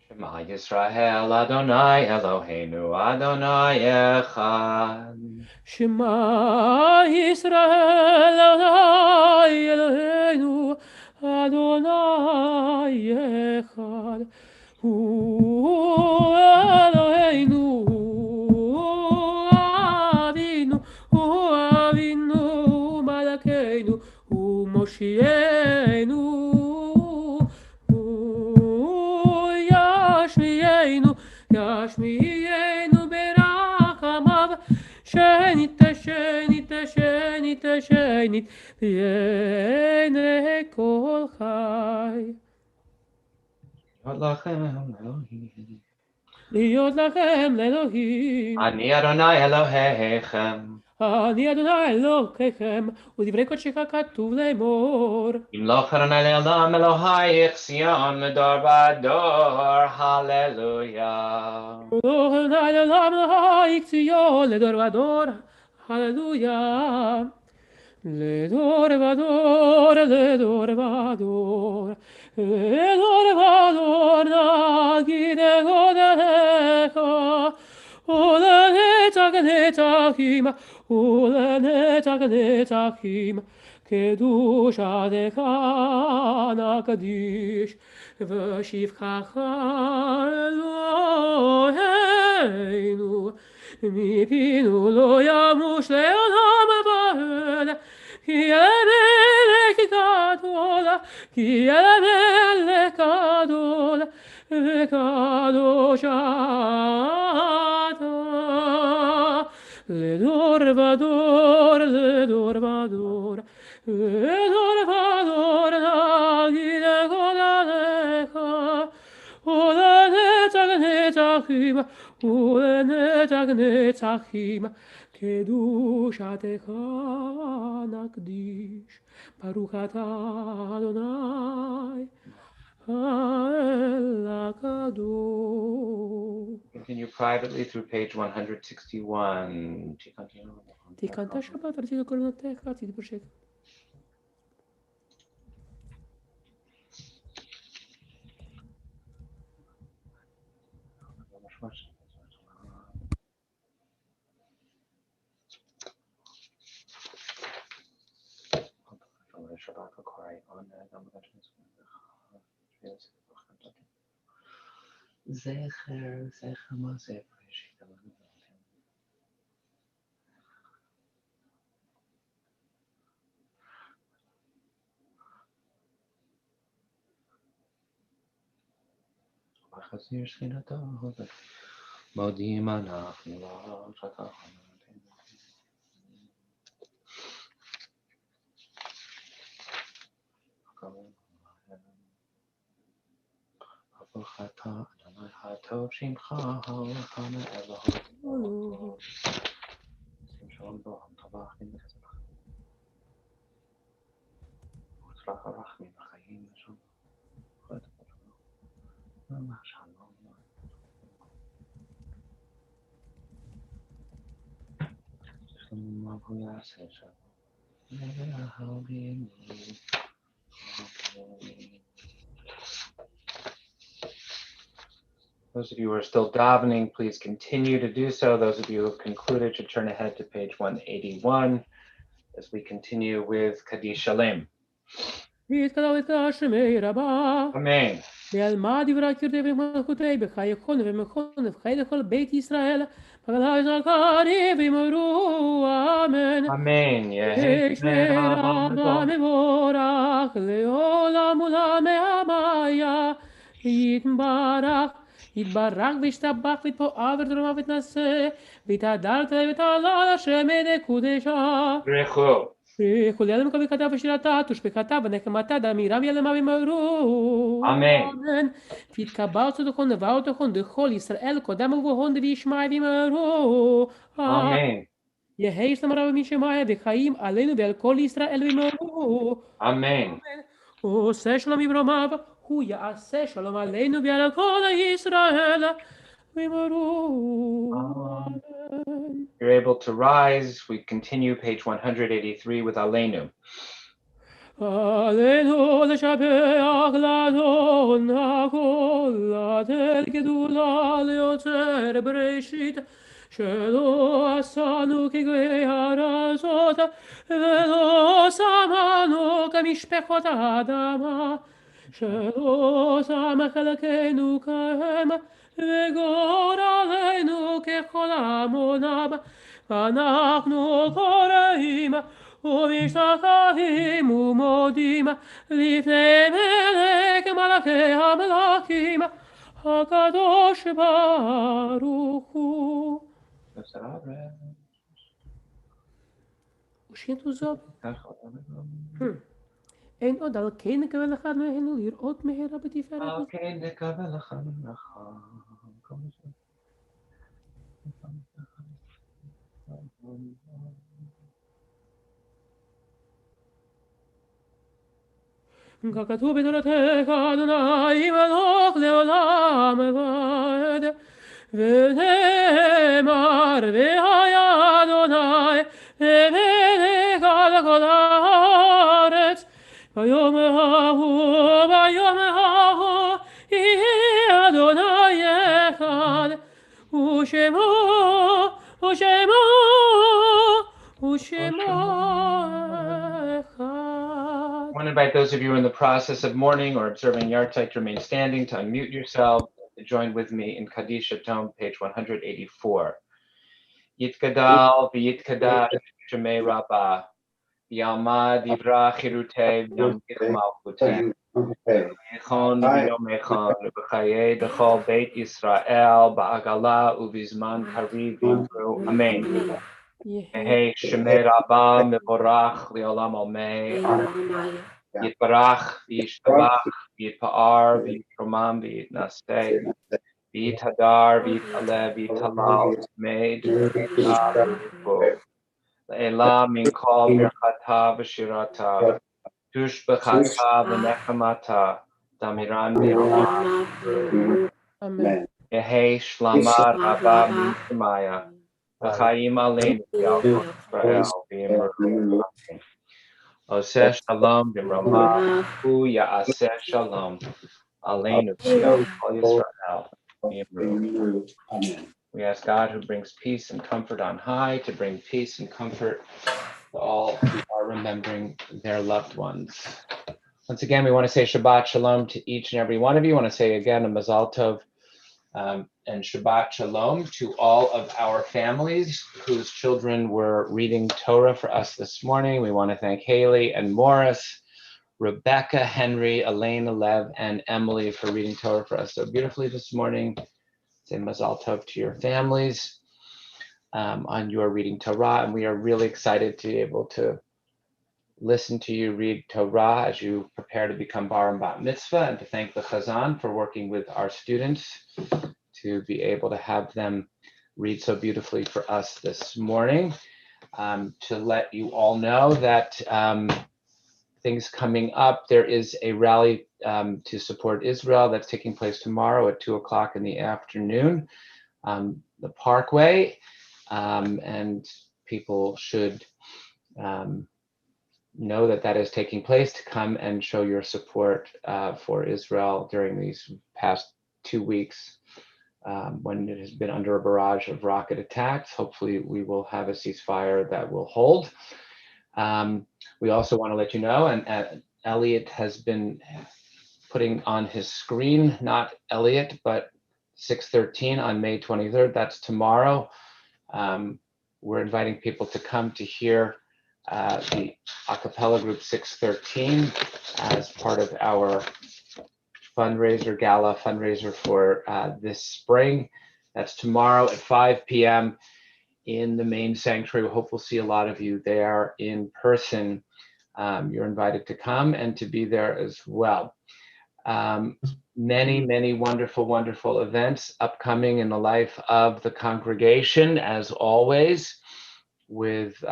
שמע ישראל אדוני אלוהינו אדוני אחד. שמע ישראל אדוני אלוהינו אדוני אחד. הוא אלוהינו הוא אבינו מלכנו הוא מושיענו הוא ישמיענו ברחמיו שנית לעיני כל חי. להיות לכם לאלוהים. אני אדוני אלוהיכם. אני אדוני אלוהיכם, ודברי קודשך כתוב לאמור. ימלוך אדוני לעולם אלוהיך ציון לדור ודור, הללויה. ימלוך אדוני לעולם אלוהיך ציון לדור ודור, הללויה. לדור ודור, לדור ודור, לדור ודור נגיד גודלך, ולנצח נצחים, ולנצח נצחים, קדושתך נקדיש, ושבחך אלוהינו, מפינו לא ימוש לעולם ועד, כי המלך גדול, כי המלך גדול, וקדוש אתה, לדור ודור, לדור ודור, לדור ודור נגיד גודלך, ולנצח נצחים, ולנצח נצחים, קדושתך נקדיש. ברוך אתה אדוני האל הקדוש. Continue privately through page 161. תיקנת שבת, רציתי קורבנותיך, רציתי בשקט. זכר מה זה? Those of you who are still davening, please continue to do so. Those of you who have concluded should turn ahead to page 181 as we continue with Kaddish Shalem. Amen. בעלמא דברי קרתי ומלכותי בחיי חון ומכון ובחיי לכל בית ישראל בגלל זכרי ואמרו אמן. Amen. ישמר רבה מבורך לעולם עולם מהמיה יתברך וישתבח ויתפאר ותרומה ותנשא ויתהדר ותעלה השם ידי קודשה. חולי עליהם כל וכתב ושירתה, תושבחתה ונחמתה, דמירם ילמה ומרו. אמן. ויתקבל צדקון ובאותכון דכל ישראל, קודם ובהון וישמע ומרו. אמן. יהי שלום רב משמיים וחיים עלינו ועל כל ישראל ומרו. אמן. עושה שלום יברמיו, הוא יעשה שלום עלינו ועל כל ישראל ומרו. אמן. You're able to rise. We continue page 183 with Aleinu. Aleinu לשבח לאדון הכל, לתת גדולה ליוצר בראשית, שלא עשנו כגויי הארצות, ולא שמנו כמשפחות האדמה, שלא שם חלקנו כהם, וגורלנו ככל עמונם, ואנחנו קוראים ומשתחווים ומודים לפני מלך מלכי המלכים, הקדוש ברוך הוא. ושינתו זאת. אין עוד על כן נקבל אחד מהנו לראות מהרה בתפארת. על כן נקבל אחד ממך. ככתוב בתורתך אדוני מלוך לעולם ועד, ונאמר והיה אדוני למלך על כל הארץ. ביום ההוא יהיה אדוני אחד, ושמו I want to invite those of you in the process of mourning or observing Yartzeit to remain standing, to unmute yourself, to join with me in Kaddish Tome, page 184. Yitkadal v'yitkadash shemei Rabbi, v'yalma divra chirutei v'yamkich malchutei, v'yechon v'yomechon v'chayei d'chol beit Yisrael ba'agala u'vizman kariv v'imru. Amen. Hey, Shemei Rabba Mevorach Leolam Almei Yitbarach V'yishtabach V'yitpa'ar V'yitromam V'yitnaseh V'yithadar V'yitalev V'yitalal Meid V'yitav'yitvo Le'ela Min Kol Birchata V'shirata Tushbechata V'nechamata Damiran V'yalma. Amen. Hey, Shlama Rabba Mishmaya V'chaim aleinu v'yal Yisrael v'yimru. Oseh shalom v'rama hu ya'aseh shalom aleinu v'yal Yisrael v'yimru. We ask God, who brings peace and comfort on high, to bring peace and comfort to all who are remembering their loved ones. Once again, we want to say Shabbat Shalom to each and every one of you. I want to say again a Mazal Tov and Shabbat Shalom to all of our families whose children were reading Torah for us this morning. We want to thank Haley and Morris Rebecca, Henry, Elaine, Lev, and Emily for reading Torah for us so beautifully this morning. Say Mazal Tov to your families on your reading Torah, and we are really excited to be able to listen to you read Torah as you prepare to become Bar and Bat Mitzvah, and to thank the Chazan for working with our students to be able to have them read so beautifully for us this morning. To let you all know that things coming up, there is a rally to support Israel that's taking place tomorrow at 2:00 in the afternoon, the Parkway, and people should know that that is taking place, to come and show your support for Israel during these past 2 weeks when it has been under a barrage of rocket attacks. Hopefully we will have a ceasefire that will hold. We also want to let you know, and Elliot has been putting on his screen, not Elliot, but 6:13 on May 23rd. That's tomorrow. We're inviting people to come to hear the a cappella group 613 as part of our gala fundraiser for this spring. That's tomorrow at 5 p.m. in the main sanctuary. We hope we'll see a lot of you there in person. You're invited to come and to be there as well. Many wonderful, wonderful events upcoming in the life of the congregation, as always, with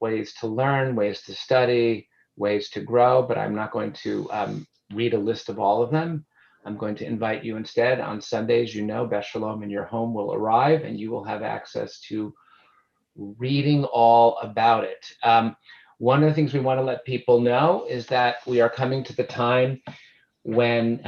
ways to learn, ways to study, ways to grow, but I'm not going to read a list of all of them. I'm going to invite you instead. On Sundays, you know, Beth Sholom in your home will arrive, and you will have access to reading all about it. One of the things we want to let people know is that we are coming to the time when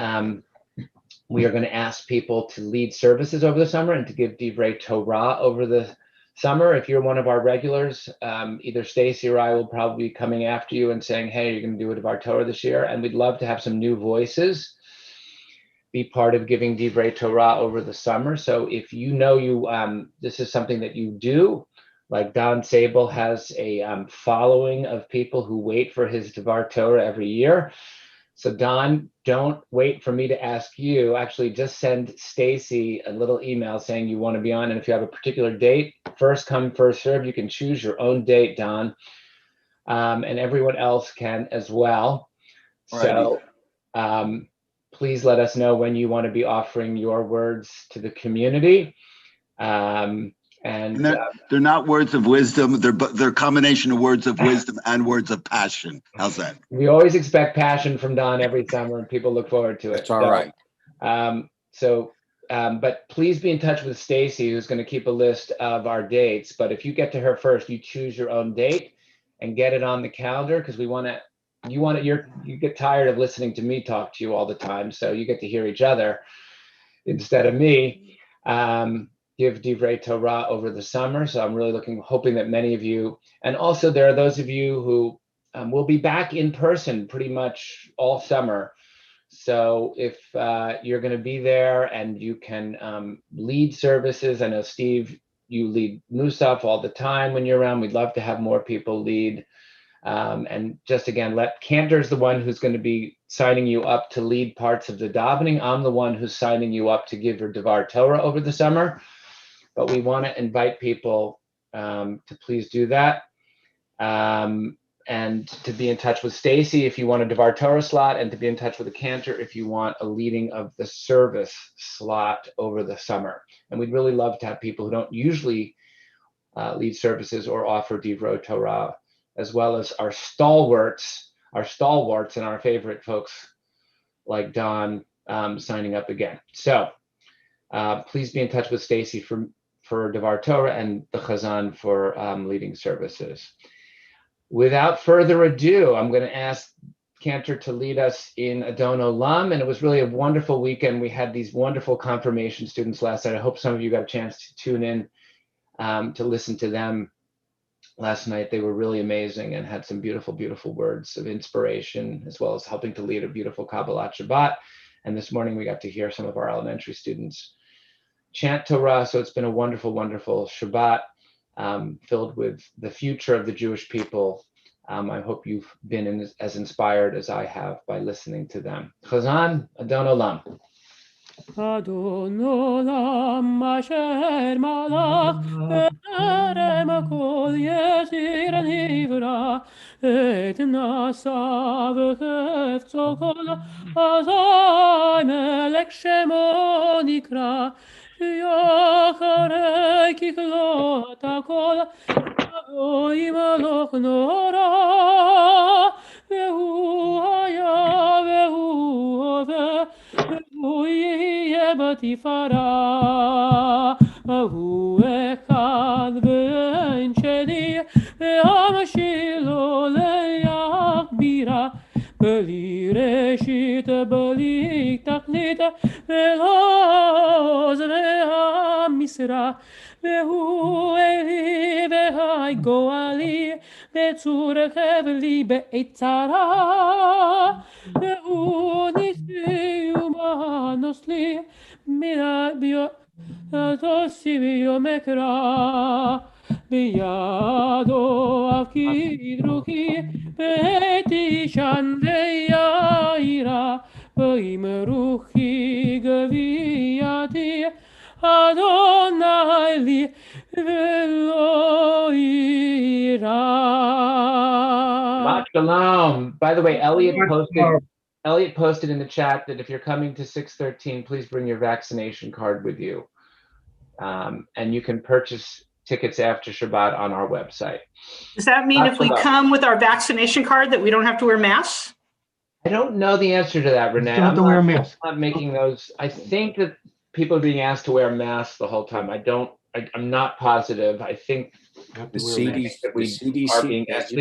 we are going to ask people to lead services over the summer and to give Divrei Torah over the summer. If you're one of our regulars, either Stacy or I will probably be coming after you and saying, hey, you're going to do a Dvar Torah this year. And we'd love to have some new voices be part of giving Divrei Torah over the summer. So if you know this is something that you do, like Don Sable has a following of people who wait for his Dvar Torah every year. So Don, don't wait for me to ask you. Actually, just send Stacy a little email saying you want to be on. And if you have a particular date, first come, first serve. You can choose your own date, Don. And everyone else can as well. So please let us know when you want to be offering your words to the community. And they're not words of wisdom. They're a combination of words of wisdom and words of passion. How's that? We always expect passion from Don every summer, and people look forward to it. That's all right. But please be in touch with Stacy, who's going to keep a list of our dates. But if you get to her first, you choose your own date and get it on the calendar, because you get tired of listening to me talk to you all the time, so you get to hear each other instead of me. Give Divrei Torah over the summer. So I'm really hoping that many of you, and also there are those of you who will be back in person pretty much all summer. So if you're going to be there and you can lead services, I know Steve, you lead Musaf all the time when you're around. We'd love to have more people lead. And just again, Cantor is the one who's going to be signing you up to lead parts of the davening. I'm the one who's signing you up to give your Dvar Torah over the summer. But we want to invite people to please do that. And to be in touch with Stacy if you want a Dvar Torah slot, and to be in touch with the Cantor if you want a leading of the service slot over the summer. And we'd really love to have people who don't usually lead services or offer Divrei Torah, as well as our stalwarts and our favorite folks like Don signing up again. So please be in touch with Stacy for Dvar Torah and the Chazan for leading services. Without further ado, I'm going to ask Cantor to lead us in Adon Olam, and it was really a wonderful weekend. We had these wonderful confirmation students last night. I hope some of you got a chance to tune in to listen to them last night. They were really amazing and had some beautiful, beautiful words of inspiration, as well as helping to lead a beautiful Kabbalat Shabbat. And this morning we got to hear some of our elementary students chant Torah. So it's been a wonderful, wonderful Shabbat filled with the future of the Jewish people I hope you've been as inspired as I have by listening to them. Chazan, Adon Olam. Adon Olam asher malach b'terem hakol yezir nivra et nasa v'chefzo kol azai melech shemo nikra v'yacharei kiklot hakol Avoy maloch nora vehu haya vehu ove vehu yeh batifara vehu echad ve'en sheni ve'am shilo leyachbira beli reshit beli tachlit ve'lo ve'am misra vehu eli ve'hai goali ve'tzur chevli be'etzara vehu nisli umanos li mina bio tosi bio mekra biyado avkidruki be'eti shan ve'yaira ve'imruchi gaviyati Adonai li velo ira. Shabbat Shalom. By the way, Elliot posted in the chat that if you're coming to 613, please bring your vaccination card with you. And you can purchase tickets after Shabbat on our website. Does that mean if we come with our vaccination card that we don't have to wear masks? I don't know the answer to that, Renee. Don't have to wear a mask. I'm not making those. I think that people are being asked to wear masks the whole time. I'm not positive. I think the CDC, are being yes.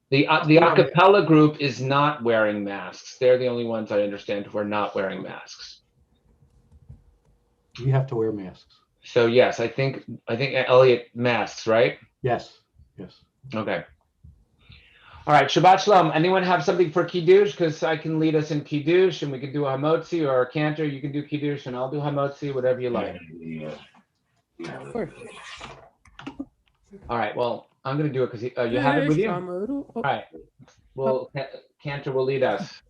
The acapella group is not wearing masks. They're the only ones I understand who are not wearing masks. We have to wear masks. So yes, I think Elliot, masks, right? Yes. Okay. All right, Shabbat Shalom. Anyone have something for Kiddush? Because I can lead us in Kiddush, and we can do Hamotzi, or Cantor, you can do Kiddush, and I'll do Hamotzi, whatever you like. All right, well, I'm going to do it because you have it with you? All right. Well, Cantor will lead us.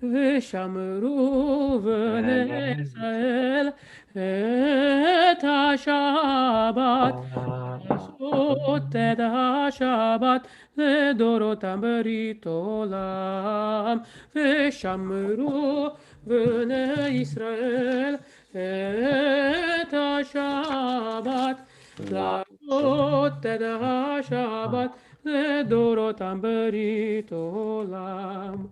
ושמרו בני ישראל את השבת, לעשות את השבת לדורותם ברית עולם. ושמרו בני ישראל את השבת, לעשות את השבת לדורותם ברית עולם.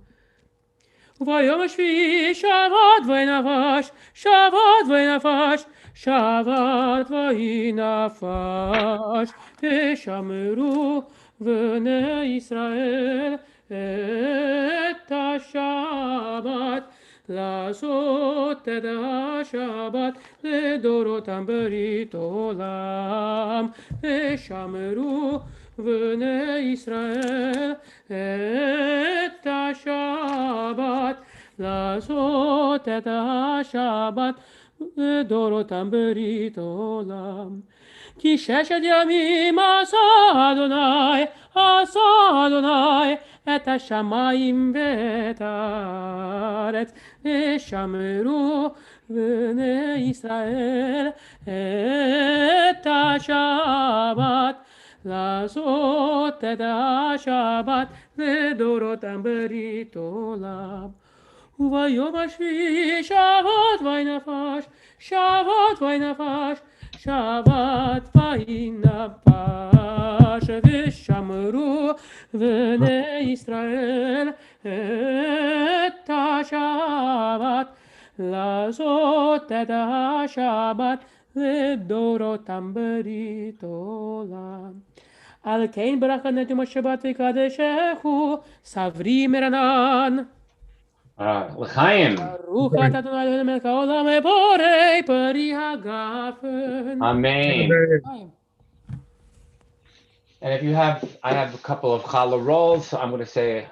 וביום השביעי שבת וינפש, שבת וינפש, שבת וינפש, ושמרו בני ישראל את השבת, לעשות את השבת לדורותם ברית עולם. ושמרו בני ישראל את השבת, לעשות את השבת לדורותם ברית עולם. כי 6 ימים עשה אדוני את השמיים ואת הארץ, ושמרו בני ישראל את השבת, לעשות את השבת לדורותם ברית עולם. וביום השביעי שבת וינפש, שבת וינפש, שבת וינפש, ושמרו בני ישראל את השבת, לעשות את השבת לדורותם ברית עולם. על כן ברכה נתום השבת וקדשהו, סברי מרנן. L'chaim. ברוך אתה אדוני אלוהינו מלך העולם ובורא פרי הגפן. Amen. And if you have, I have a couple of challah rolls, so I'm going to say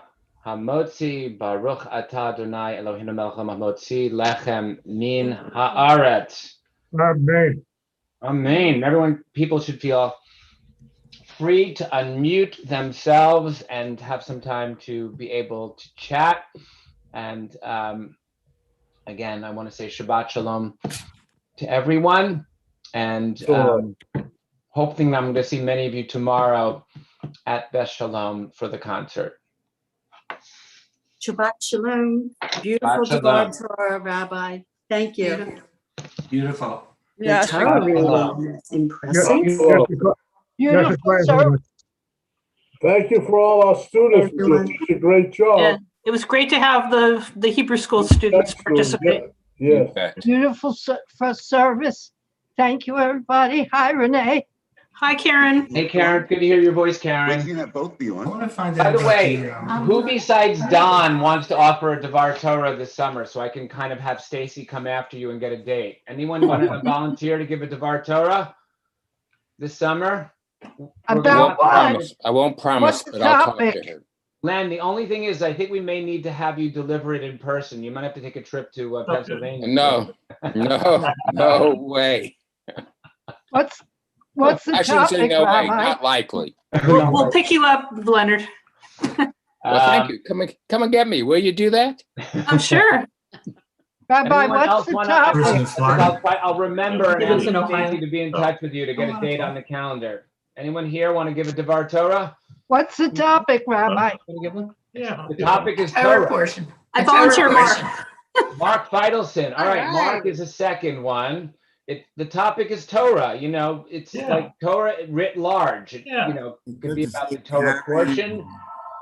Hamotzi, Baruch Ata Adonai Eloheinu melech haolam hamotzi lechem min haaretz. Amen. Amen. Everyone, people should feel free to unmute themselves and have some time to be able to chat. And again, I want to say Shabbat Shalom to everyone. And hoping I'm going to see many of you tomorrow at Beth Sholom for the concert. Shabbat Shalom. Beautiful Torah, Rabbi. Thank you. Beautiful. The Torah reading is impressive. Beautiful service. Thank you for all our students. You did a great job. Yeah, it was great to have the Hebrew school students participate. Yes. Beautiful first service. Thank you, everybody. Hi, Renee. Hi, Karen. Hey, Karen. Good to hear your voice, Karen. We can have both be on. I want to find By out. the way, who besides Don wants to offer a Devar Torah this summer so I can kind of have Stacy come after you and get a date? Anyone want to volunteer to give a Devar Torah this summer? About what? I won't promise, but I'll talk to her. Len, the only thing is I think we may need to have you deliver it in person. You might have to take a trip to Pennsylvania. No way. What's the I shouldn't say topic, no way, Rabbi? not likely. We'll pick you up, Leonard. Well, thank you. Come and get me. Will you do that? I'm sure. Rabbi, Anyone what's the topic? I'll remember and ask in Ohio. Stacy to be in touch with you to get a date on the calendar. Anyone here want to give a Devar Torah? What's the topic, Rabbi? Yeah. The topic is Torah. portion. I volunteer, Mark. Mark Feidelson. All right, Mark is the second one. The topic is Torah. You know, it's like Torah writ large. It, you know, it could be about the Torah portion.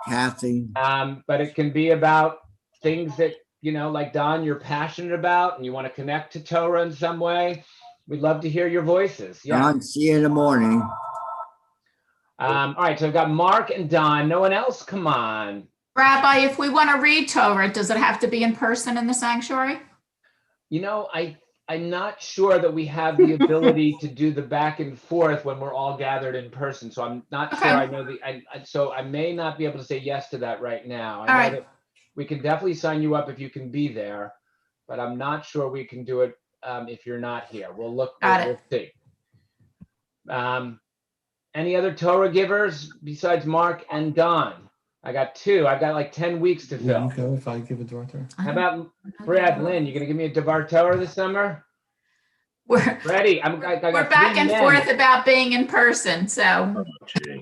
Kathy. But it can be about things that, you know, like Don, you're passionate about and you want to connect to Torah in some way. We'd love to hear your voices. Yeah. Don, see you in the morning. All right, so I've got Mark and Don. No one else? Come on. Rabbi, if we want to read Torah, does it have to be in person in the sanctuary? You know, I'm not sure that we have the ability to do the back and forth when we're all gathered in person. So I'm not sure I know so I may not be able to say yes to that right now. I know that we can definitely sign you up if you can be there, but I'm not sure we can do it if you're not here. We'll look, we'll see. Any other Torah givers besides Mark and Don? I got two. I've got like 10 weeks to fill. Okay, if I give a Devar Torah. How about Brad Lynn? You gonna give me a Devar Torah this summer? We're ready. I got we're back and forth about being in person, so.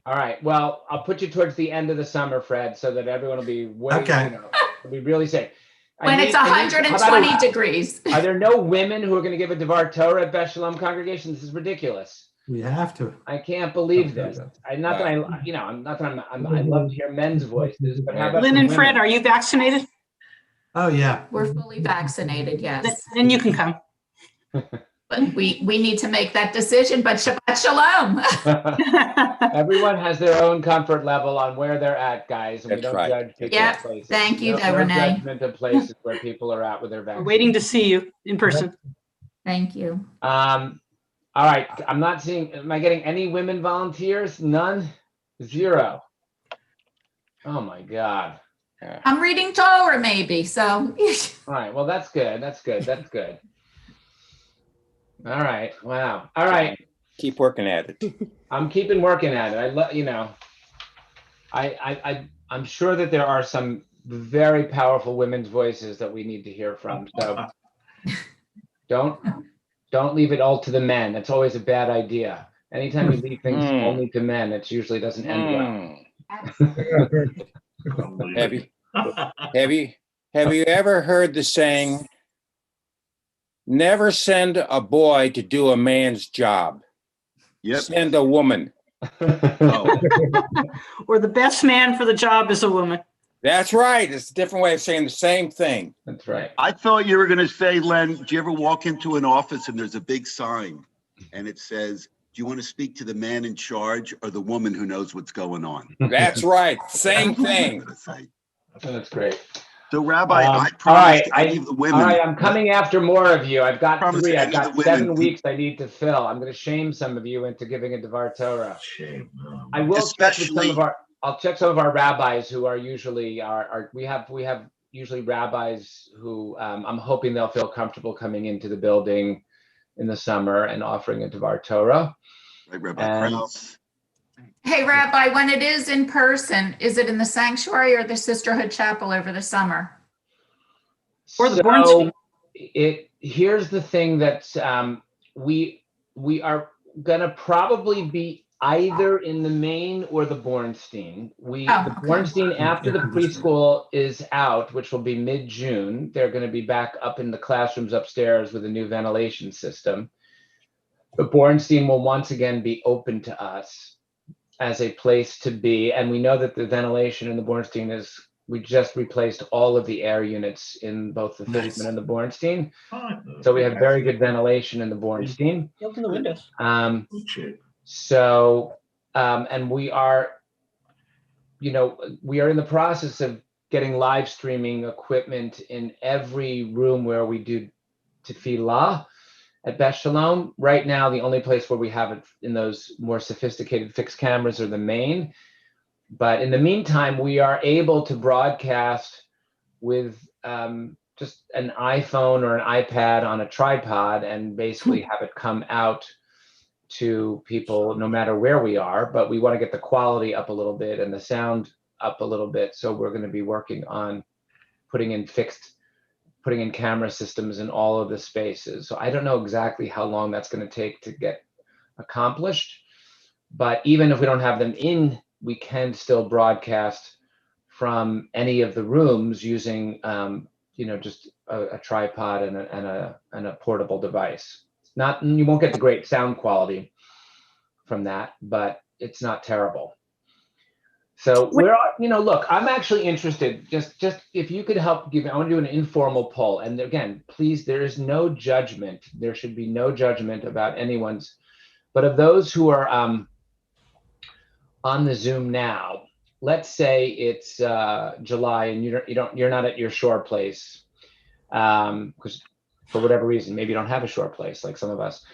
All right. Well, I'll put you towards the end of the summer, Fred, so that everyone will be okay. You know, will be really safe. When it's 120 degrees. Are there no women who are going to give a Devar Torah at Beth Sholom congregation? This is ridiculous. We have to. I can't believe this. I love to hear men's voices, but how about Lynn and Fred, are you vaccinated? Oh yeah. We're fully vaccinated, yes. Then you can come. But we need to make that decision, but Shabbat Shalom. Everyone has their own comfort level on where they're at, guys, and we don't judge people's places. Thank you, no Renee. Judgment of places where people are at with their vaccine. We're waiting to see you in person. Thank you. All right, I'm not seeing, am I getting any women volunteers? None? Zero. Oh my God. I'm reading Torah maybe, so. All right, well, that's good. That's good. That's good. All right, wow. All right. Keep working at it. I'm keeping working at it. I'm sure that there are some very powerful women's voices that we need to hear from. So don't leave it all to the men. That's always a bad idea. Anytime you leave things only to men, it usually doesn't end well. Have you ever heard the saying, never send a boy to do a man's job? Yep. Send a woman. Or the best man for the job is a woman. That's right. It's a different way of saying the same thing. That's right. I thought you were going to say, Len, do you ever walk into an office and there's a big sign and it says, do you want to speak to the man in charge or the woman who knows what's going on? That's right. Same thing. That's great. So, Rabbi, I promised any of the women. All right, I'm coming after more of you. I've got Promise three. any I've of the got women 7 weeks I need to fill. I'm going to shame some of you into giving a Devar Torah. I will check with some of our. I'll check some of our rabbis who are usually we have usually rabbis who I'm hoping they'll feel comfortable coming into the building in the summer and offering a Devar Torah. Right, Rabbi Krause. Hey, Rabbi, when it is in person, is it in the sanctuary or the Sisterhood Chapel over the summer? Or the Bornstein? Here's the thing that we are gonna probably be either in the main or the Bornstein. The Bornstein, after the preschool is out, which will be mid-June, they're going to be back up in the classrooms upstairs with a new ventilation system. The Bornstein will once again be open to us as a place to be, and we know that the ventilation in the Bornstein is. We just replaced all of the air units in both the Fishman and the Bornstein. So we have very good ventilation in the Bornstein. Open the windows. And we are in the process of getting live streaming equipment in every room where we do tefillah at Beth Sholom. Right now, the only place where we have it in those more sophisticated fixed cameras are the main. But in the meantime, we are able to broadcast with just an iPhone or an iPad on a tripod and basically have it come out to people no matter where we are. But we want to get the quality up a little bit and the sound up a little bit. So we're going to be working on putting in camera systems in all of the spaces. So I don't know exactly how long that's going to take to get accomplished. But even if we don't have them in, we can still broadcast from any of the rooms using, just a tripod and a portable device. You won't get the great sound quality from that, but it's not terrible. So look, I'm actually interested. Just if you could help I want to do an informal poll. And again, please, there is no judgment. There should be no judgment about anyone's. But of those who are on the Zoom now, let's say it's July and you're not at your shore place because for whatever reason, maybe you don't have a shore place like some of us.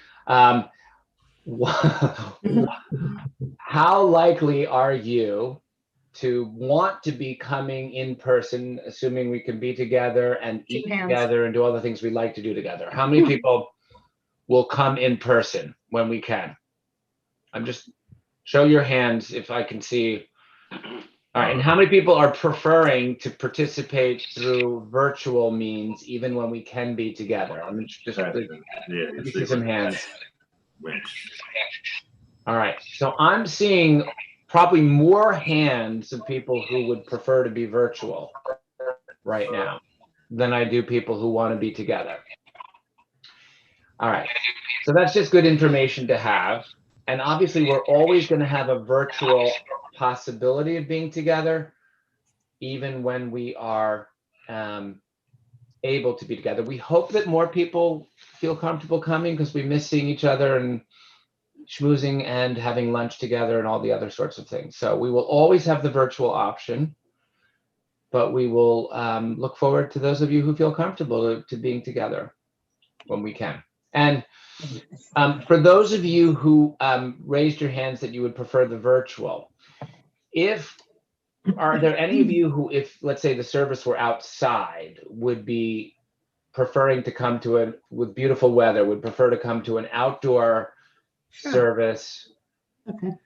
How likely are you to want to be coming in person, assuming we can be together and eat together and do all the things we like to do together? How many people will come in person when we can? Show your hands if I can see. All right, and how many people are preferring to participate through virtual means, even when we can be together? Let me see some hands. All right, so I'm seeing probably more hands of people who would prefer to be virtual right now than I do people who want to be together. All right, so that's just good information to have. And obviously, we're always going to have a virtual possibility of being together, even when we are able to be together. We hope that more people feel comfortable coming because we miss seeing each other and schmoozing and having lunch together and all the other sorts of things. So we will always have the virtual option, but we will look forward to those of you who feel comfortable to being together when we can. And for those of you who raised your hands that you would prefer the virtual, are there any of you who, if let's say the service were outside, would be preferring to come to with beautiful weather, would prefer to come to an outdoor service? Okay.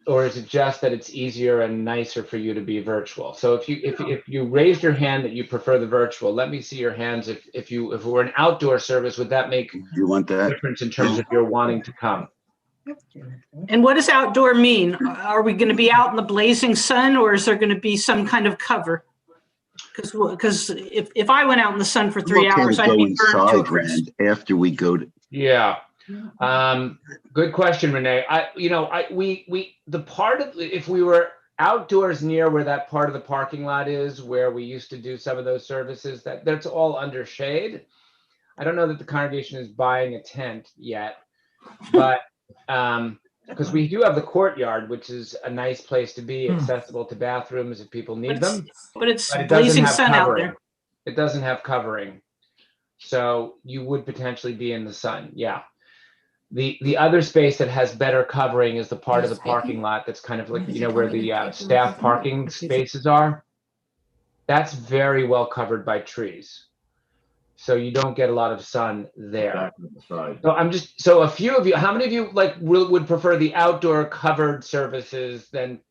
Or is it just that it's easier and nicer for you to be virtual? So if you raised your hand that you prefer the virtual, let me see your hands. If it were an outdoor service, would that make a difference in terms of your wanting to come? And what does outdoor mean? Are we going to be out in the blazing sun, or is there going to be some kind of cover? Because if I went out in the sun for 3 hours, I'd be burned to a crisp. After we go to. Yeah. Good question, Renee. If we were outdoors near where that part of the parking lot is, where we used to do some of those services, that's all under shade. I don't know that the congregation is buying a tent yet, but because we do have the courtyard, which is a nice place to be, accessible to bathrooms if people need them. But it blazing sun out there. It doesn't have covering, so you would potentially be in the sun. Yeah. The other space that has better covering is the part of the parking lot that's kind of like, where the staff parking spaces are. That's very well covered by trees. So you don't get a lot of sun there. Back on the side. So a few of you, how many of you like would prefer the outdoor covered services? Then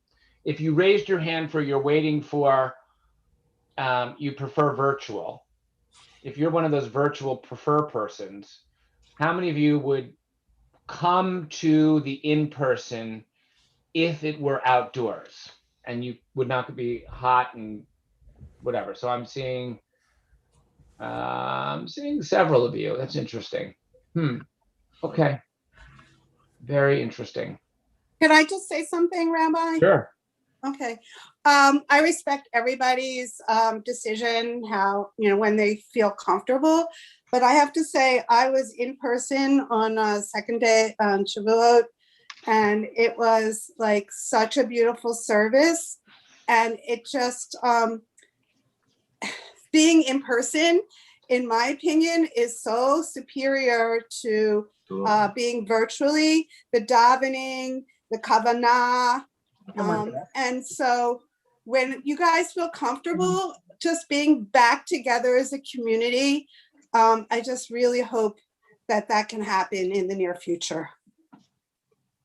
if you raised your hand for you're waiting for, you prefer virtual. If you're one of those virtual prefer persons, how many of you would come to the in-person if it were outdoors and you would not be hot and whatever? So I'm seeing several of you. That's interesting. Okay. Very interesting. Can I just say something, Rabbi? Sure. Okay. I respect everybody's decision, how, when they feel comfortable. But I have to say, I was in person on second day on Shavuot, and it was like such a beautiful service. And it just, being in person, in my opinion, is so superior to being virtually, the davening, the kavanah. And so when you guys feel comfortable just being back together as a community, I just really hope that can happen in the near future.